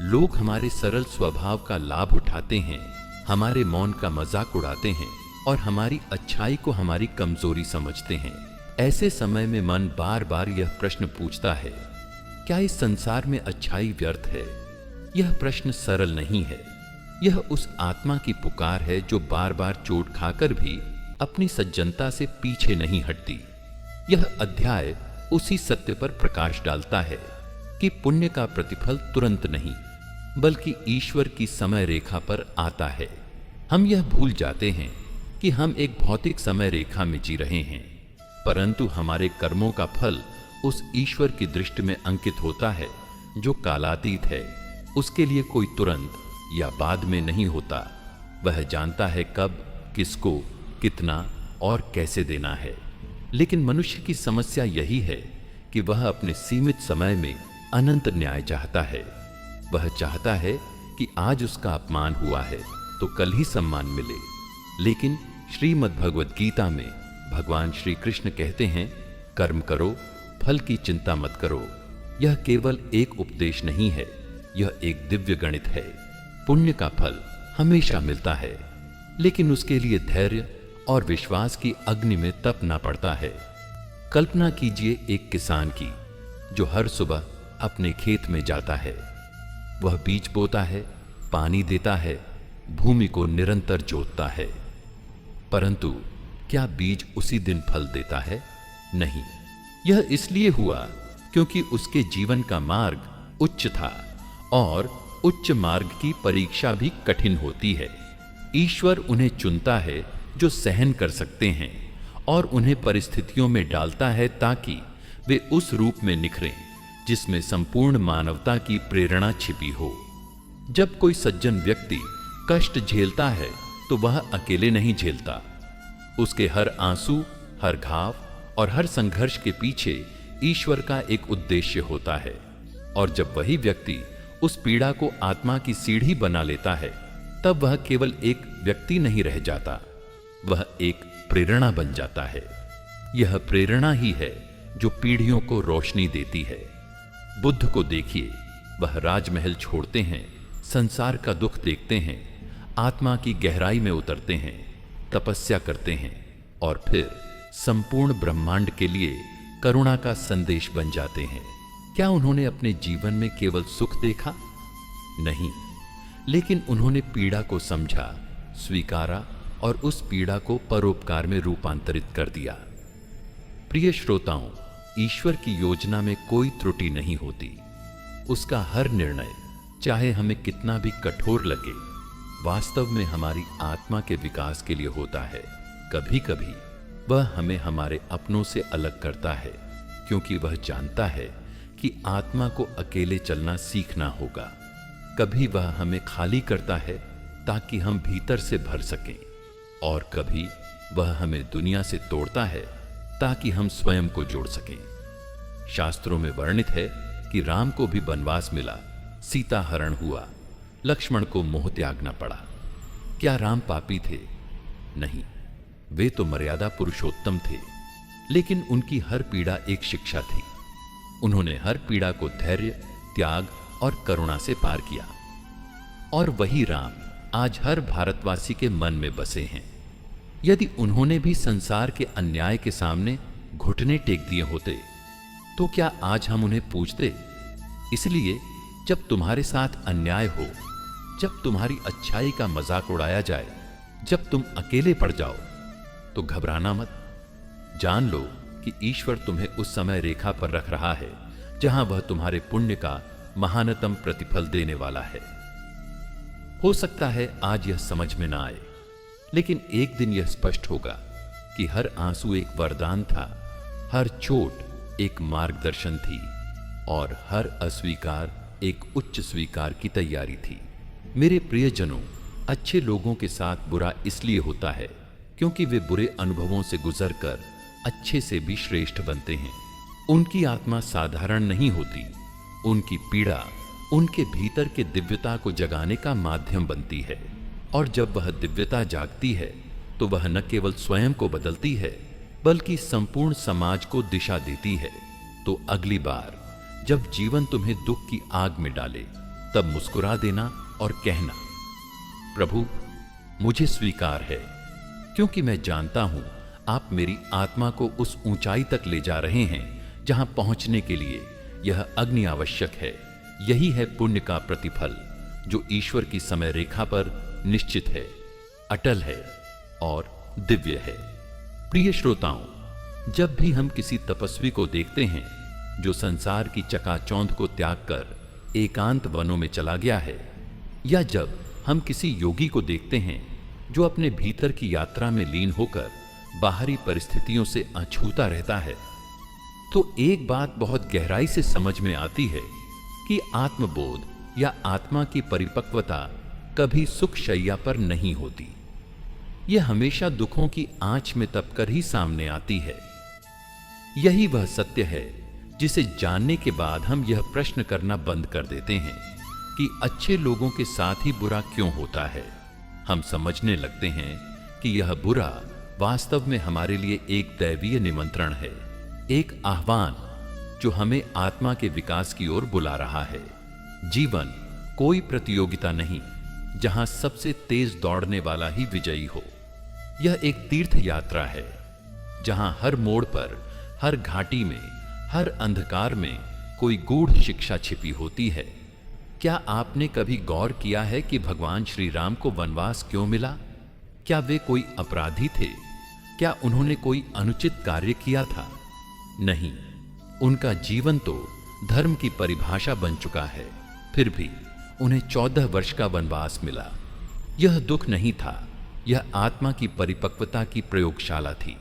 लोग हमारे सरल स्वभाव का लाभ उठाते हैं, हमारे मौन का मजाक उड़ाते हैं और हमारी अच्छाई को हमारी कमजोरी समझते हैं। ऐसे समय में मन बार बार यह प्रश्न पूछता है, क्या इस संसार में अच्छाई व्यर्थ है? यह प्रश्न सरल नहीं है। यह उस आत्मा की पुकार है जो बार बार चोट खाकर भी अपनी सज्जनता से पीछे नहीं हटती। यह अध्याय उसी सत्य पर प्रकाश डालता है कि पुण्य का प्रतिफल तुरंत नहीं, बल्कि ईश्वर की समय रेखा पर आता है। हम यह भूल जाते हैं कि हम एक भौतिक समय रेखा में जी रहे हैं, परंतु हमारे कर्मों का फल उस ईश्वर की दृष्टि में अंकित होता है जो कालातीत है। उसके लिए कोई तुरंत या बाद में नहीं होता। वह जानता है कब, किसको, कितना और कैसे देना है। लेकिन मनुष्य की समस्या यही है कि वह अपने सीमित समय में अनंत न्याय चाहता है। वह चाहता है कि आज उसका अपमान हुआ है तो कल ही सम्मान मिले। लेकिन श्रीमद् भगवद गीता में भगवान श्री कृष्ण कहते हैं, कर्म करो, फल की चिंता मत करो। यह केवल एक उपदेश नहीं है, यह एक दिव्य गणित है। पुण्य का फल हमेशा मिलता है, लेकिन उसके लिए धैर्य और विश्वास की अग्नि में तपना पड़ता है। कल्पना कीजिए एक किसान की जो हर सुबह अपने खेत में जाता है। वह बीज बोता है, पानी देता है, भूमि को निरंतर जोतता है, परंतु क्या बीज उसी दिन फल देता है? नहीं। यह इसलिए हुआ क्योंकि उसके जीवन का मार्ग उच्च था और उच्च मार्ग की परीक्षा भी कठिन होती है। ईश्वर उन्हें चुनता है जो सहन कर सकते हैं और उन्हें परिस्थितियों में डालता है ताकि वे उस रूप में निखरें जिसमें संपूर्ण मानवता की प्रेरणा छिपी हो। जब कोई सज्जन व्यक्ति कष्ट झेलता है तो वह अकेले नहीं झेलता। उसके हर आंसू, हर घाव और हर संघर्ष के पीछे ईश्वर का एक उद्देश्य होता है। और जब वही व्यक्ति उस पीड़ा को आत्मा की सीढ़ी बना लेता है, तब वह केवल एक व्यक्ति नहीं रह जाता, वह एक प्रेरणा बन जाता है। यह प्रेरणा ही है जो पीढ़ियों को रोशनी देती है। बुद्ध को देखिए, वह राजमहल छोड़ते हैं, संसार का दुख देखते हैं, आत्मा की गहराई में उतरते हैं, तपस्या करते हैं और फिर संपूर्ण ब्रह्मांड के लिए करुणा का संदेश बन जाते हैं। क्या उन्होंने अपने जीवन में केवल सुख देखा? नहीं, लेकिन उन्होंने पीड़ा को समझा, स्वीकारा और उस पीड़ा को परोपकार में रूपांतरित कर दिया। प्रिय श्रोताओं, ईश्वर की योजना में कोई त्रुटि नहीं होती। उसका हर निर्णय, चाहे हमें कितना भी कठोर लगे, वास्तव में हमारी आत्मा के विकास के लिए होता है। कभी कभी वह हमें हमारे अपनों से अलग करता है, क्योंकि वह जानता है कि आत्मा को अकेले चलना सीखना होगा। कभी वह हमें खाली करता है ताकि हम भीतर से भर सकें, और कभी वह हमें दुनिया से तोड़ता है ताकि हम स्वयं को जोड़ सकें। शास्त्रों में वर्णित है कि राम को भी वनवास मिला, सीता हरण हुआ, लक्ष्मण को मोह त्यागना पड़ा। क्या राम पापी थे? नहीं, वे तो मर्यादा पुरुषोत्तम थे, लेकिन उनकी हर पीड़ा एक शिक्षा थी। उन्होंने हर पीड़ा को धैर्य, त्याग और करुणा से पार किया। और वही राम आज हर भारतवासी के मन में बसे हैं। यदि उन्होंने भी संसार के अन्याय के सामने घुटने टेक दिए होते, तो क्या आज हम उन्हें पूजते? इसलिए जब तुम्हारे साथ अन्याय हो, जब तुम्हारी अच्छाई का मजाक उड़ाया जाए, जब तुम अकेले पड़ जाओ, तो घबराना मत। जान लो कि ईश्वर तुम्हें उस समय रेखा पर रख रहा है जहां वह तुम्हारे पुण्य का महानतम प्रतिफल देने वाला है। हो सकता है आज यह समझ में ना आए, लेकिन एक दिन यह स्पष्ट होगा कि हर आंसू एक वरदान था, हर चोट एक मार्गदर्शन थी, और हर अस्वीकार एक उच्च स्वीकार की तैयारी थी। मेरे प्रियजनों, अच्छे लोगों के साथ बुरा इसलिए होता है क्योंकि वे बुरे अनुभवों से गुजरकर अच्छे से भी श्रेष्ठ बनते हैं। उनकी आत्मा साधारण नहीं होती। उनकी पीड़ा उनके भीतर के दिव्यता को जगाने का माध्यम बनती है, और जब वह दिव्यता जागती है तो वह न केवल स्वयं को बदलती है, बल्कि संपूर्ण समाज को दिशा देती है। तो अगली बार जब जीवन तुम्हें दुख की आग में डाले, तब मुस्कुरा देना और कहना, प्रभु मुझे स्वीकार है, क्योंकि मैं जानता हूं आप मेरी आत्मा को उस ऊंचाई तक ले जा रहे हैं जहां पहुंचने के लिए यह अग्नि आवश्यक है। यही है पुण्य का प्रतिफल, जो ईश्वर की समय रेखा पर निश्चित है, अटल है और दिव्य है। प्रिय श्रोताओं, जब भी हम किसी तपस्वी को देखते हैं जो संसार की चकाचौंध को त्याग कर एकांत वनों में चला गया है, या जब हम किसी योगी को देखते हैं जो अपने भीतर की यात्रा में लीन होकर बाहरी परिस्थितियों से अछूता रहता है, तो एक बात बहुत गहराई से समझ में आती है कि आत्मबोध या आत्मा की परिपक्वता कभी सुख शैया पर नहीं होती। यह हमेशा दुखों की आंच में तपकर ही सामने आती है। यही वह सत्य है जिसे जानने के बाद हम यह प्रश्न करना बंद कर देते हैं कि अच्छे लोगों के साथ ही बुरा क्यों होता है। हम समझने लगते हैं कि यह बुरा वास्तव में हमारे लिए एक दैवीय निमंत्रण है, एक आह्वान जो हमें आत्मा के विकास की ओर बुला रहा है। जीवन कोई प्रतियोगिता नहीं जहां सबसे तेज दौड़ने वाला ही विजयी हो। यह एक तीर्थ यात्रा है जहां हर मोड़ पर, हर घाटी में, हर अंधकार में कोई गूढ़ शिक्षा छिपी होती है। क्या आपने कभी गौर किया है कि भगवान श्री राम को वनवास क्यों मिला? क्या वे कोई अपराधी थे? क्या उन्होंने कोई अनुचित कार्य किया था? नहीं, उनका जीवन तो धर्म की परिभाषा बन चुका है। फिर भी उन्हें 14 वर्ष का वनवास मिला। यह दुख नहीं था, यह आत्मा की परिपक्वता की प्रयोगशाला थी।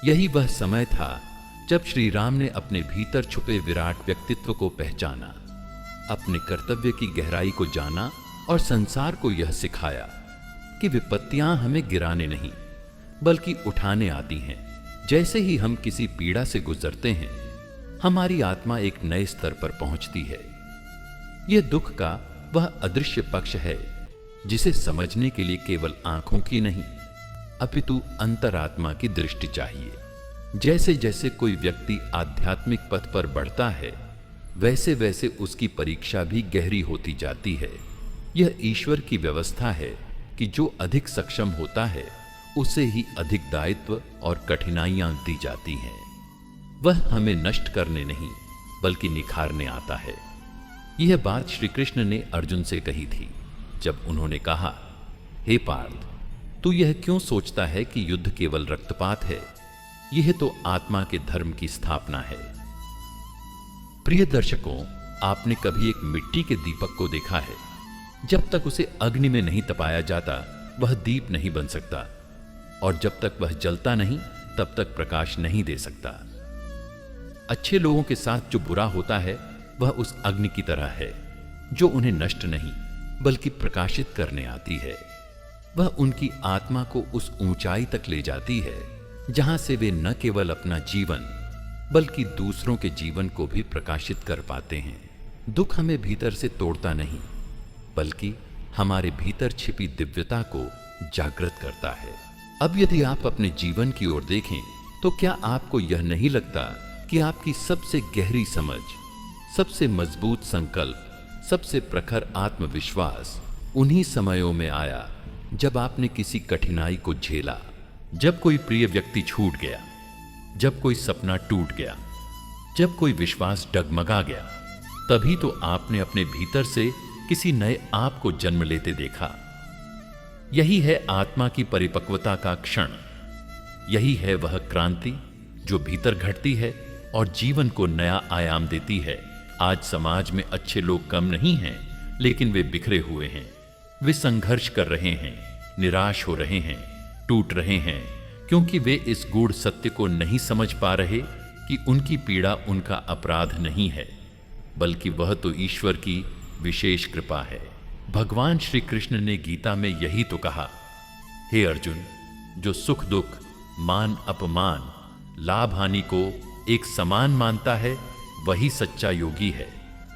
यही वह समय था जब श्री राम ने अपने भीतर छुपे विराट व्यक्तित्व को पहचाना, अपने कर्तव्य की गहराई को जाना और संसार को यह सिखाया कि विपत्तियां हमें गिराने नहीं बल्कि उठाने आती हैं। जैसे ही हम किसी पीड़ा से गुजरते हैं, हमारी आत्मा एक नए स्तर पर पहुंचती है। यह दुख का वह अदृश्य पक्ष है जिसे समझने के लिए केवल आंखों की नहीं, अपितु अंतरात्मा की दृष्टि चाहिए। जैसे जैसे कोई व्यक्ति आध्यात्मिक पथ पर बढ़ता है, वैसे वैसे उसकी परीक्षा भी गहरी होती जाती है। यह ईश्वर की व्यवस्था है कि जो अधिक सक्षम होता है उसे ही अधिक दायित्व और कठिनाइयां दी जाती हैं। वह हमें नष्ट करने नहीं बल्कि निखारने आता है। यह बात श्री कृष्ण ने अर्जुन से कही थी जब उन्होंने कहा, हे पार्थ, तो यह क्यों सोचता है कि युद्ध केवल रक्तपात है? यह तो आत्मा के धर्म की स्थापना है। प्रिय दर्शकों, आपने कभी एक मिट्टी के दीपक को देखा है? जब तक उसे अग्नि में नहीं तपाया जाता वह दीप नहीं बन सकता, और जब तक वह जलता नहीं तब तक प्रकाश नहीं दे सकता। अच्छे लोगों के साथ जो बुरा होता है वह उस अग्नि की तरह है जो उन्हें नष्ट नहीं बल्कि प्रकाशित करने आती है। वह उनकी आत्मा को उस ऊंचाई तक ले जाती है जहां से वे न केवल अपना जीवन बल्कि दूसरों के जीवन को भी प्रकाशित कर पाते हैं। दुख हमें भीतर से तोड़ता नहीं बल्कि हमारे भीतर छिपी दिव्यता को जागृत करता है। अब यदि आप अपने जीवन की ओर देखें तो क्या आपको यह नहीं लगता कि आपकी सबसे गहरी समझ, सबसे मजबूत संकल्प, सबसे प्रखर आत्मविश्वास उन्हीं समयों में आया जब आपने किसी कठिनाई को झेला, जब कोई प्रिय व्यक्ति छूट गया, जब कोई सपना टूट गया, जब कोई विश्वास डगमगा गया? तभी तो आपने अपने भीतर से किसी नए आप को जन्म लेते देखा। यही है आत्मा की परिपक्वता का क्षण। यही है वह क्रांति जो भीतर घटती है और जीवन को नया आयाम देती है। आज समाज में अच्छे लोग कम नहीं हैं, लेकिन वे बिखरे हुए हैं। वे संघर्ष कर रहे हैं, निराश हो रहे हैं, टूट रहे हैं, क्योंकि वे इस गूढ़ सत्य को नहीं समझ पा रहे कि उनकी पीड़ा उनका अपराध नहीं है, बल्कि वह तो ईश्वर की विशेष कृपा है। भगवान श्री कृष्ण ने गीता में यही तो कहा, हे अर्जुन, जो सुख दुख, मान अपमान, लाभ हानि को एक समान मानता है वही सच्चा योगी है।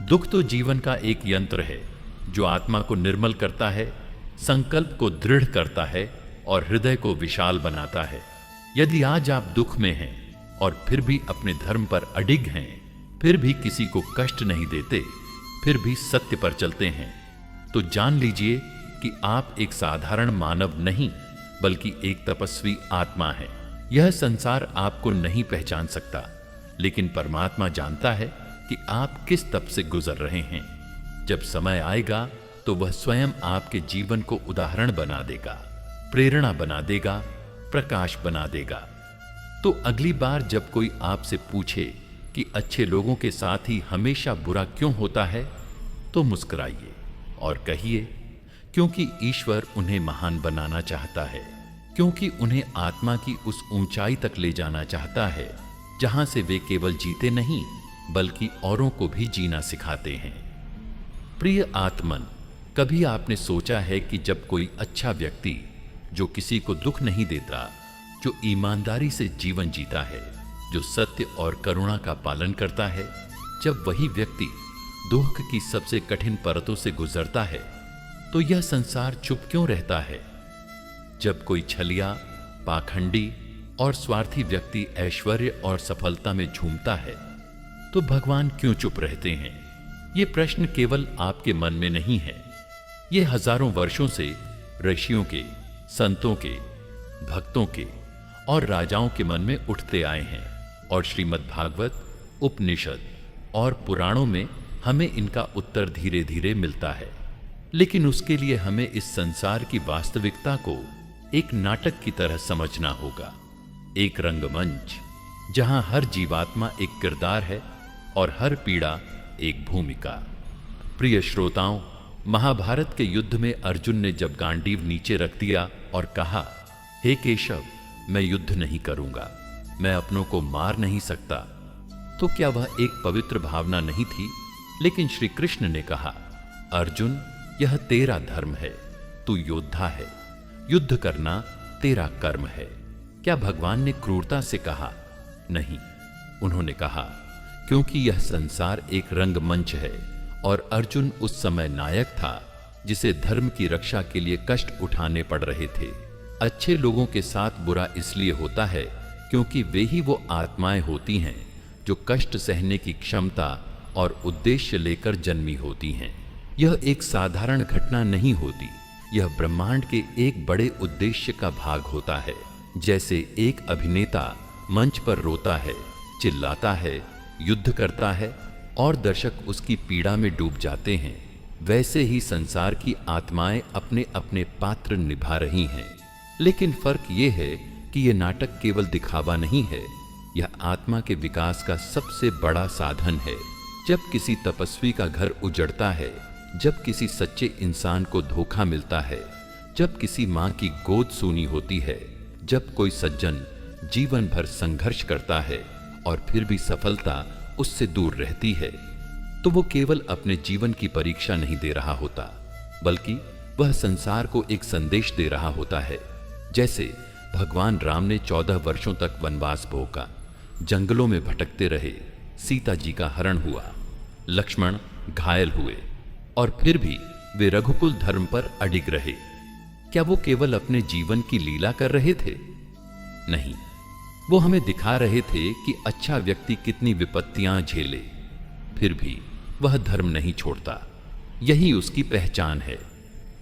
दुख तो जीवन का एक यंत्र है जो आत्मा को निर्मल करता है, संकल्प को दृढ़ करता है और हृदय को विशाल बनाता है। यदि आज आप दुख में हैं और फिर भी अपने धर्म पर अडिग हैं, फिर भी किसी को कष्ट नहीं देते, फिर भी सत्य पर चलते हैं, तो जान लीजिए कि आप एक साधारण मानव नहीं बल्कि एक तपस्वी आत्मा है। यह संसार आपको नहीं पहचान सकता, लेकिन परमात्मा जानता है कि आप किस तप से गुजर रहे हैं। जब समय आएगा तो वह स्वयं आपके जीवन को उदाहरण बना देगा, प्रेरणा बना देगा, प्रकाश बना देगा। तो अगली बार जब कोई आपसे पूछे कि अच्छे लोगों के साथ ही हमेशा बुरा क्यों होता है, तो मुस्कुराइए और कहिए, क्योंकि ईश्वर उन्हें महान बनाना चाहता है, क्योंकि उन्हें आत्मा की उस ऊंचाई तक ले जाना चाहता है जहां से वे केवल जीते नहीं बल्कि औरों को भी जीना सिखाते हैं। प्रिय आत्मन, कभी आपने सोचा है कि जब कोई अच्छा व्यक्ति जो किसी को दुख नहीं देता, जो ईमानदारी से जीवन जीता है, जो सत्य और करुणा का पालन करता है, जब वही व्यक्ति दुख की सबसे कठिन परतों से गुजरता है, तो यह संसार चुप क्यों रहता है? जब कोई छलिया, पाखंडी और स्वार्थी व्यक्ति ऐश्वर्य और सफलता में झूमता है, तो भगवान क्यों चुप रहते हैं? ये प्रश्न केवल आपके मन में नहीं है, ये हजारों वर्षों से ऋषियों के, संतों के, भक्तों के और राजाओं के मन में उठते आए हैं, और श्रीमद् भागवत, उपनिषद और पुराणों में हमें इनका उत्तर धीरे धीरे मिलता है। लेकिन उसके लिए हमें इस संसार की वास्तविकता को एक नाटक की तरह समझना होगा, एक रंगमंच जहां हर जीवात्मा एक किरदार है और हर पीड़ा एक भूमिका। प्रिय श्रोताओं, महाभारत के युद्ध में अर्जुन ने जब गांडीव नीचे रख दिया और कहा, हे केशव, मैं युद्ध नहीं करूंगा, मैं अपनों को मार नहीं सकता, तो क्या वह एक पवित्र भावना नहीं थी? लेकिन श्री कृष्ण ने कहा, अर्जुन, यह तेरा धर्म है, तू योद्धा है, युद्ध करना तेरा कर्म है। क्या भगवान ने क्रूरता से कहा? नहीं, उन्होंने कहा, क्योंकि यह संसार एक रंगमंच है और अर्जुन उस समय नायक था जिसे धर्म की रक्षा के लिए कष्ट उठाने पड़ रहे थे। अच्छे लोगों के साथ बुरा इसलिए होता है क्योंकि वे ही वो आत्माएं होती हैं जो कष्ट सहने की क्षमता और उद्देश्य लेकर जन्मी होती हैं। यह एक साधारण घटना नहीं होती, यह ब्रह्मांड के एक बड़े उद्देश्य का भाग होता है। जैसे एक अभिनेता मंच पर रोता है, चिल्लाता है, युद्ध करता है और दर्शक उसकी पीड़ा में डूब जाते हैं, वैसे ही संसार की आत्माएं अपने अपने पात्र निभा रही हैं। लेकिन फर्क यह है कि यह नाटक केवल दिखावा नहीं है, यह आत्मा के विकास का सबसे बड़ा साधन है। जब किसी तपस्वी का घर उजड़ता है, जब किसी सच्चे इंसान को धोखा मिलता है, जब किसी मां की गोद सूनी होती है, जब कोई सज्जन जीवन भर संघर्ष करता है और फिर भी सफलता उससे दूर रहती है, तो वो केवल अपने जीवन की परीक्षा नहीं दे रहा होता, बल्कि वह संसार को एक संदेश दे रहा होता है। जैसे भगवान राम ने 14 वर्षों तक वनवास भोगा, जंगलों में भटकते रहे, सीता जी का हरण हुआ, लक्ष्मण घायल हुए और फिर भी वे रघुकुल धर्म पर अडिग रहे। क्या वो केवल अपने जीवन की लीला कर रहे थे? नहीं, वो हमें दिखा रहे थे कि अच्छा व्यक्ति कितनी विपत्तियां झेले, फिर भी वह धर्म नहीं छोड़ता। यही उसकी पहचान है।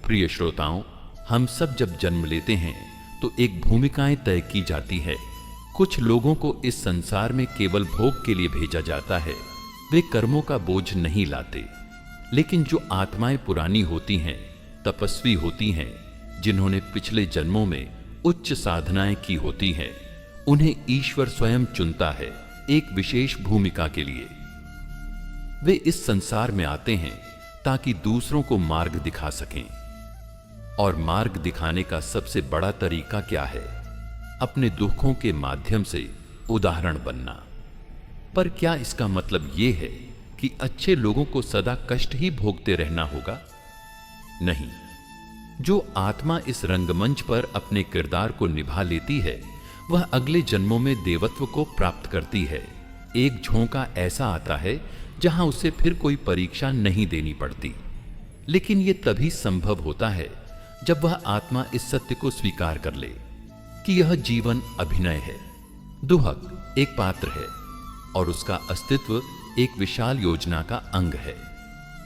प्रिय श्रोताओं, हम सब जब जन्म लेते हैं तो एक भूमिकाएं तय की जाती है। कुछ लोगों को इस संसार में केवल भोग के लिए भेजा जाता है, वे कर्मों का बोझ नहीं लाते। लेकिन जो आत्माएं पुरानी होती हैं, तपस्वी होती हैं, जिन्होंने पिछले जन्मों में उच्च साधनाएं की होती हैं, उन्हें ईश्वर स्वयं चुनता है एक विशेष भूमिका के लिए। वे इस संसार में आते हैं ताकि दूसरों को मार्ग दिखा सकें। और मार्ग दिखाने का सबसे बड़ा तरीका क्या है? अपने दुखों के माध्यम से उदाहरण बनना। पर क्या इसका मतलब यह है कि अच्छे लोगों को सदा कष्ट ही भोगते रहना होगा? नहीं। जो आत्मा इस रंगमंच पर अपने किरदार को निभा लेती है, वह अगले जन्मों में देवत्व को प्राप्त करती है। एक झोंका ऐसा आता है जहां उसे फिर कोई परीक्षा नहीं देनी पड़ती। लेकिन यह तभी संभव होता है जब वह आत्मा इस सत्य को स्वीकार कर ले कि यह जीवन अभिनय है। दुहक एक पात्र है और उसका अस्तित्व एक विशाल योजना का अंग है।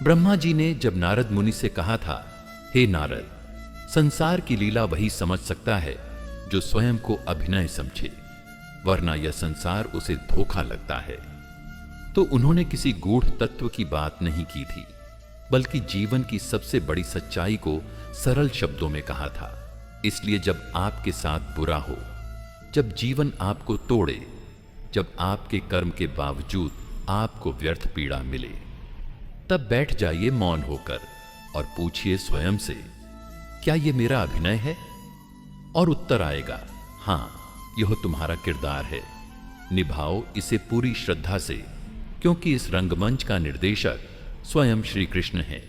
ब्रह्मा जी ने जब नारद मुनि से कहा था, हे नारद, संसार की लीला वही समझ सकता है जो स्वयं को अभिनय समझे, वरना यह संसार उसे धोखा लगता है, तो उन्होंने किसी गूढ़ तत्व की बात नहीं की थी, बल्कि जीवन की सबसे बड़ी सच्चाई को सरल शब्दों में कहा था। इसलिए जब आपके साथ बुरा हो, जब जीवन आपको तोड़े, जब आपके कर्म के बावजूद आपको व्यर्थ पीड़ा मिले, तब बैठ जाइए मौन होकर और पूछिए स्वयं से, क्या यह मेरा अभिनय है? और उत्तर आएगा, हां, यह तुम्हारा किरदार है। निभाओ इसे पूरी श्रद्धा से, क्योंकि इस रंगमंच का निर्देशक स्वयं श्री कृष्ण है।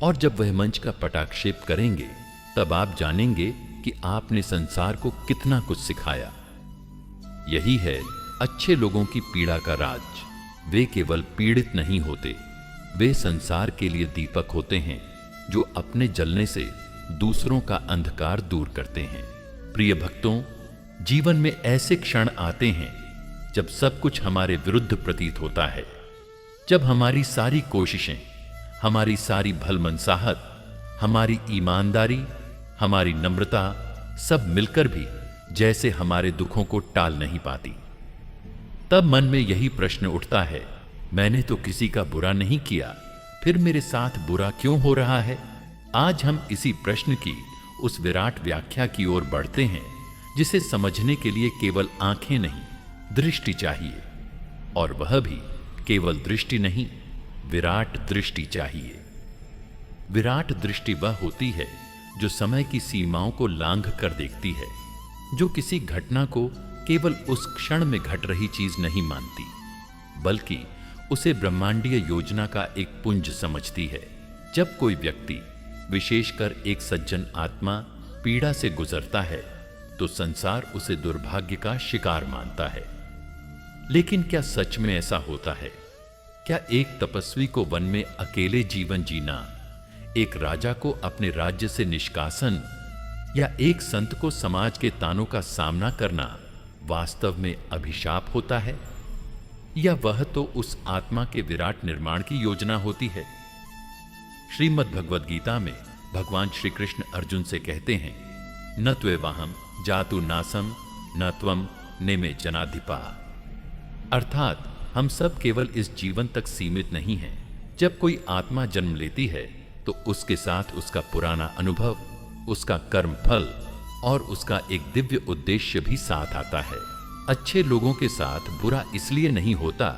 और जब वह मंच का पटाक्षेप करेंगे, तब आप जानेंगे कि आपने संसार को कितना कुछ सिखाया। यही है अच्छे लोगों की पीड़ा का राज। वे केवल पीड़ित नहीं होते, वे संसार के लिए दीपक होते हैं जो अपने जलने से दूसरों का अंधकार दूर करते हैं। प्रिय भक्तों, जीवन में ऐसे क्षण आते हैं जब सब कुछ हमारे विरुद्ध प्रतीत होता है, जब हमारी सारी कोशिशें, हमारी सारी भलमनसाहत, हमारी ईमानदारी, हमारी नम्रता सब मिलकर भी जैसे हमारे दुखों को टाल नहीं पाती। तब मन में यही प्रश्न उठता है, मैंने तो किसी का बुरा नहीं किया, फिर मेरे साथ बुरा क्यों हो रहा है? आज हम इसी प्रश्न की उस विराट व्याख्या की ओर बढ़ते हैं जिसे समझने के लिए केवल आंखें नहीं, दृष्टि चाहिए। और वह भी केवल दृष्टि नहीं, विराट दृष्टि चाहिए। विराट दृष्टि वह होती है जो समय की सीमाओं को लांघ कर देखती है, जो किसी घटना को केवल उस क्षण में घट रही चीज नहीं मानती, बल्कि उसे ब्रह्मांडीय योजना का एक पुंज समझती है। जब कोई व्यक्ति, विशेषकर एक सज्जन आत्मा, पीड़ा से गुजरता है तो संसार उसे दुर्भाग्य का शिकार मानता है। लेकिन क्या सच में ऐसा होता है? क्या एक तपस्वी को वन में अकेले जीवन जीना, एक राजा को अपने राज्य से निष्कासन, या एक संत को समाज के तानों का सामना करना वास्तव में अभिशाप होता है? या वह तो उस आत्मा के विराट निर्माण की योजना होती है? श्रीमद् भगवद गीता में भगवान श्री कृष्ण अर्जुन से कहते हैं, न त्वेवाहम जातु नासम न त्वम नेमे जनाधिपा। अर्थात हम सब केवल इस जीवन तक सीमित नहीं हैं। जब कोई आत्मा जन्म लेती है तो उसके साथ उसका पुराना अनुभव, उसका कर्म फल और उसका एक दिव्य उद्देश्य भी साथ आता है। अच्छे लोगों के साथ बुरा इसलिए नहीं होता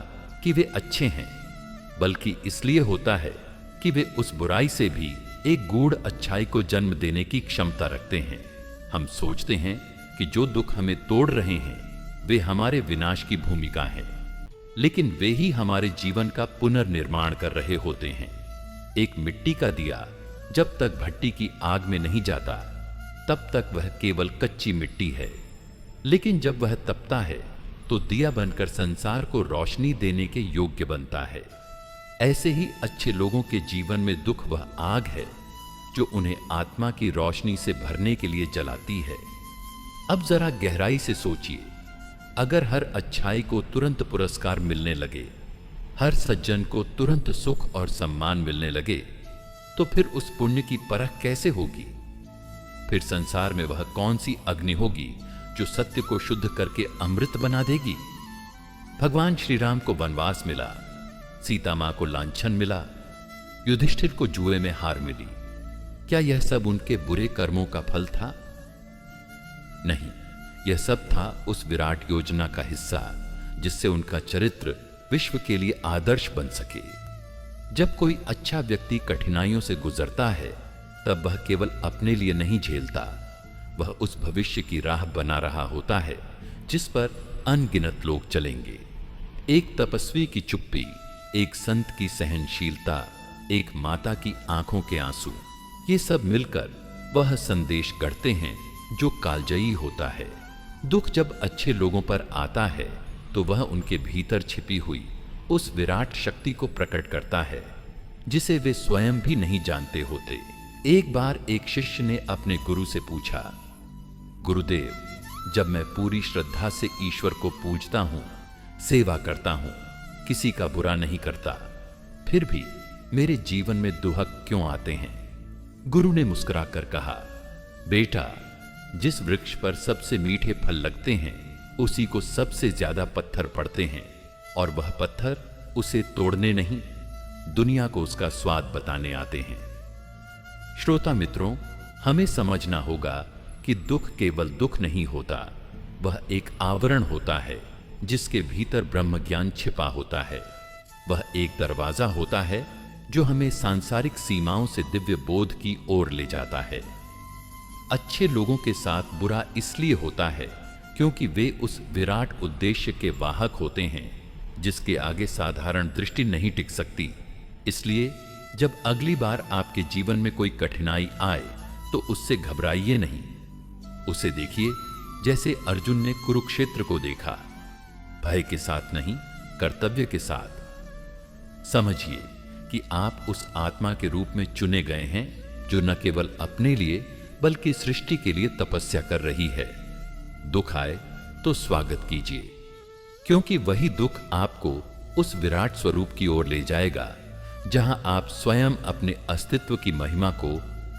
कि वे अच्छे हैं, बल्कि इसलिए होता है कि वे उस बुराई से भी एक गूढ़ अच्छाई को जन्म देने की क्षमता रखते हैं। हम सोचते हैं कि जो दुख हमें तोड़ रहे हैं वे हमारे विनाश की भूमिका है, लेकिन वे ही हमारे जीवन का पुनर्निर्माण कर रहे होते हैं। एक मिट्टी का दिया जब तक भट्टी की आग में नहीं जाता तब तक वह केवल कच्ची मिट्टी है, लेकिन जब वह तपता है तो दिया बनकर संसार को रोशनी देने के योग्य बनता है। ऐसे ही अच्छे लोगों के जीवन में दुख वह आग है जो उन्हें आत्मा की रोशनी से भरने के लिए जलाती है। अब जरा गहराई से सोचिए, अगर हर अच्छाई को तुरंत पुरस्कार मिलने लगे, हर सज्जन को तुरंत सुख और सम्मान मिलने लगे, तो फिर उस पुण्य की परख कैसे होगी? फिर संसार में वह कौन सी अग्नि होगी जो सत्य को शुद्ध करके अमृत बना देगी? भगवान श्री राम को वनवास मिला, सीता मां को लांछन मिला, युधिष्ठिर को जुए में हार मिली। क्या यह सब उनके बुरे कर्मों का फल था? नहीं, यह सब था उस विराट योजना का हिस्सा जिससे उनका चरित्र विश्व के लिए आदर्श बन सके। जब कोई अच्छा व्यक्ति कठिनाइयों से गुजरता है तब वह केवल अपने लिए नहीं झेलता, वह उस भविष्य की राह बना रहा होता है जिस पर अनगिनत लोग चलेंगे। एक तपस्वी की चुप्पी, एक संत की सहनशीलता, एक माता की आंखों के आंसू, ये सब मिलकर वह संदेश गढ़ते हैं जो कालजयी होता है। दुख जब अच्छे लोगों पर आता है तो वह उनके भीतर छिपी हुई उस विराट शक्ति को प्रकट करता है जिसे वे स्वयं भी नहीं जानते होते। एक बार एक शिष्य ने अपने गुरु से पूछा, गुरुदेव, जब मैं पूरी श्रद्धा से ईश्वर को पूजता हूं, सेवा करता हूं, किसी का बुरा नहीं करता, फिर भी मेरे जीवन में दुहक क्यों आते हैं? गुरु ने मुस्कुराकर कहा, बेटा, जिस वृक्ष पर सबसे मीठे फल लगते हैं उसी को सबसे ज्यादा पत्थर पड़ते हैं, और वह पत्थर उसे तोड़ने नहीं, दुनिया को उसका स्वाद बताने आते हैं। श्रोता मित्रों, हमें समझना होगा कि दुख केवल दुख नहीं होता, वह एक आवरण होता है जिसके भीतर ब्रह्म ज्ञान छिपा होता है। वह एक दरवाजा होता है जो हमें सांसारिक सीमाओं से दिव्य बोध की ओर ले जाता है। अच्छे लोगों के साथ बुरा इसलिए होता है क्योंकि वे उस विराट उद्देश्य के वाहक होते हैं जिसके आगे साधारण दृष्टि नहीं टिक सकती। इसलिए जब अगली बार आपके जीवन में कोई कठिनाई आए तो उससे घबराइए नहीं, उसे देखिए जैसे अर्जुन ने कुरुक्षेत्र को देखा, भय के साथ नहीं, कर्तव्य के साथ। समझिए कि आप उस आत्मा के रूप में चुने गए हैं जो न केवल अपने लिए बल्कि सृष्टि के लिए तपस्या कर रही है। दुख आए तो स्वागत कीजिए, क्योंकि वही दुख आपको उस विराट स्वरूप की ओर ले जाएगा जहां आप स्वयं अपने अस्तित्व की महिमा को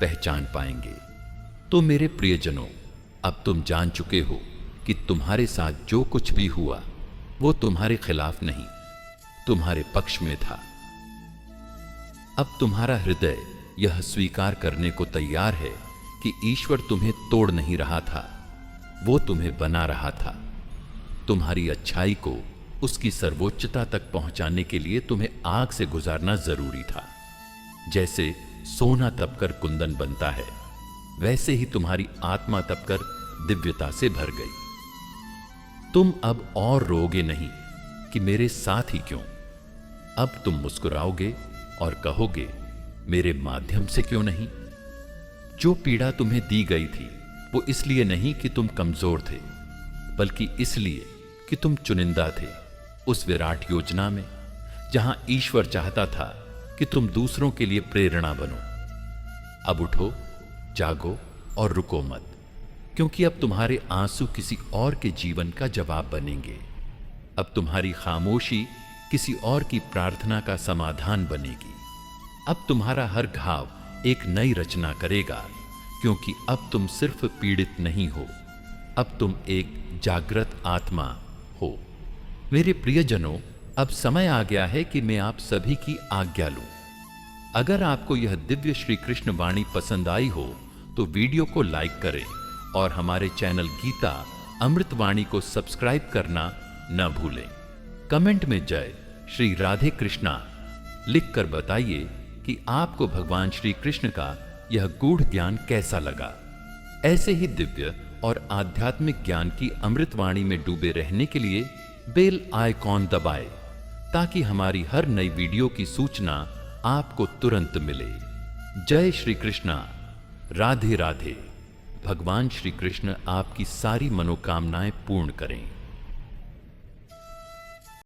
पहचान पाएंगे। तो मेरे प्रियजनों, अब तुम जान चुके हो कि तुम्हारे साथ जो कुछ भी हुआ वो तुम्हारे खिलाफ नहीं, तुम्हारे पक्ष में था। अब तुम्हारा हृदय यह स्वीकार करने को तैयार है कि ईश्वर तुम्हें तोड़ नहीं रहा था, वो तुम्हें बना रहा था। तुम्हारी अच्छाई को उसकी सर्वोच्चता तक पहुंचाने के लिए तुम्हें आग से गुजारना जरूरी था। जैसे सोना तपकर कुंदन बनता है, वैसे ही तुम्हारी आत्मा तपकर दिव्यता से भर गई। तुम अब और रोगे नहीं कि मेरे साथ ही क्यों। अब तुम मुस्कुराओगे और कहोगे, मेरे माध्यम से क्यों नहीं। जो पीड़ा तुम्हें दी गई थी वो इसलिए नहीं कि तुम कमजोर थे, बल्कि इसलिए कि तुम चुनिंदा थे उस विराट योजना में जहां ईश्वर चाहता था कि तुम दूसरों के लिए प्रेरणा बनो। अब उठो, जागो और रुको मत, क्योंकि अब तुम्हारे आंसू किसी और के जीवन का जवाब बनेंगे। अब तुम्हारी खामोशी किसी और की प्रार्थना का समाधान बनेगी। अब तुम्हारा हर घाव एक नई रचना करेगा, क्योंकि अब तुम सिर्फ पीड़ित नहीं हो, अब तुम एक जागृत आत्मा हो। मेरे प्रियजनों, अब समय आ गया है कि मैं आप सभी की आज्ञा लूं। अगर आपको यह दिव्य श्री कृष्ण वाणी पसंद आई हो तो वीडियो को लाइक करें और हमारे चैनल गीता अमृतवाणी को सब्सक्राइब करना न भूलें। कमेंट में जय श्री राधे कृष्णा लिखकर बताइए कि आपको भगवान श्री कृष्ण का यह गूढ़ ज्ञान कैसा लगा। ऐसे ही दिव्य और आध्यात्मिक ज्ञान की अमृतवाणी में डूबे रहने के लिए बेल आइकॉन दबाएं ताकि हमारी हर नई वीडियो की सूचना आपको तुरंत मिले। जय श्री कृष्णा, राधे राधे। भगवान श्री कृष्ण आपकी सारी मनोकामनाएं पूर्ण करें।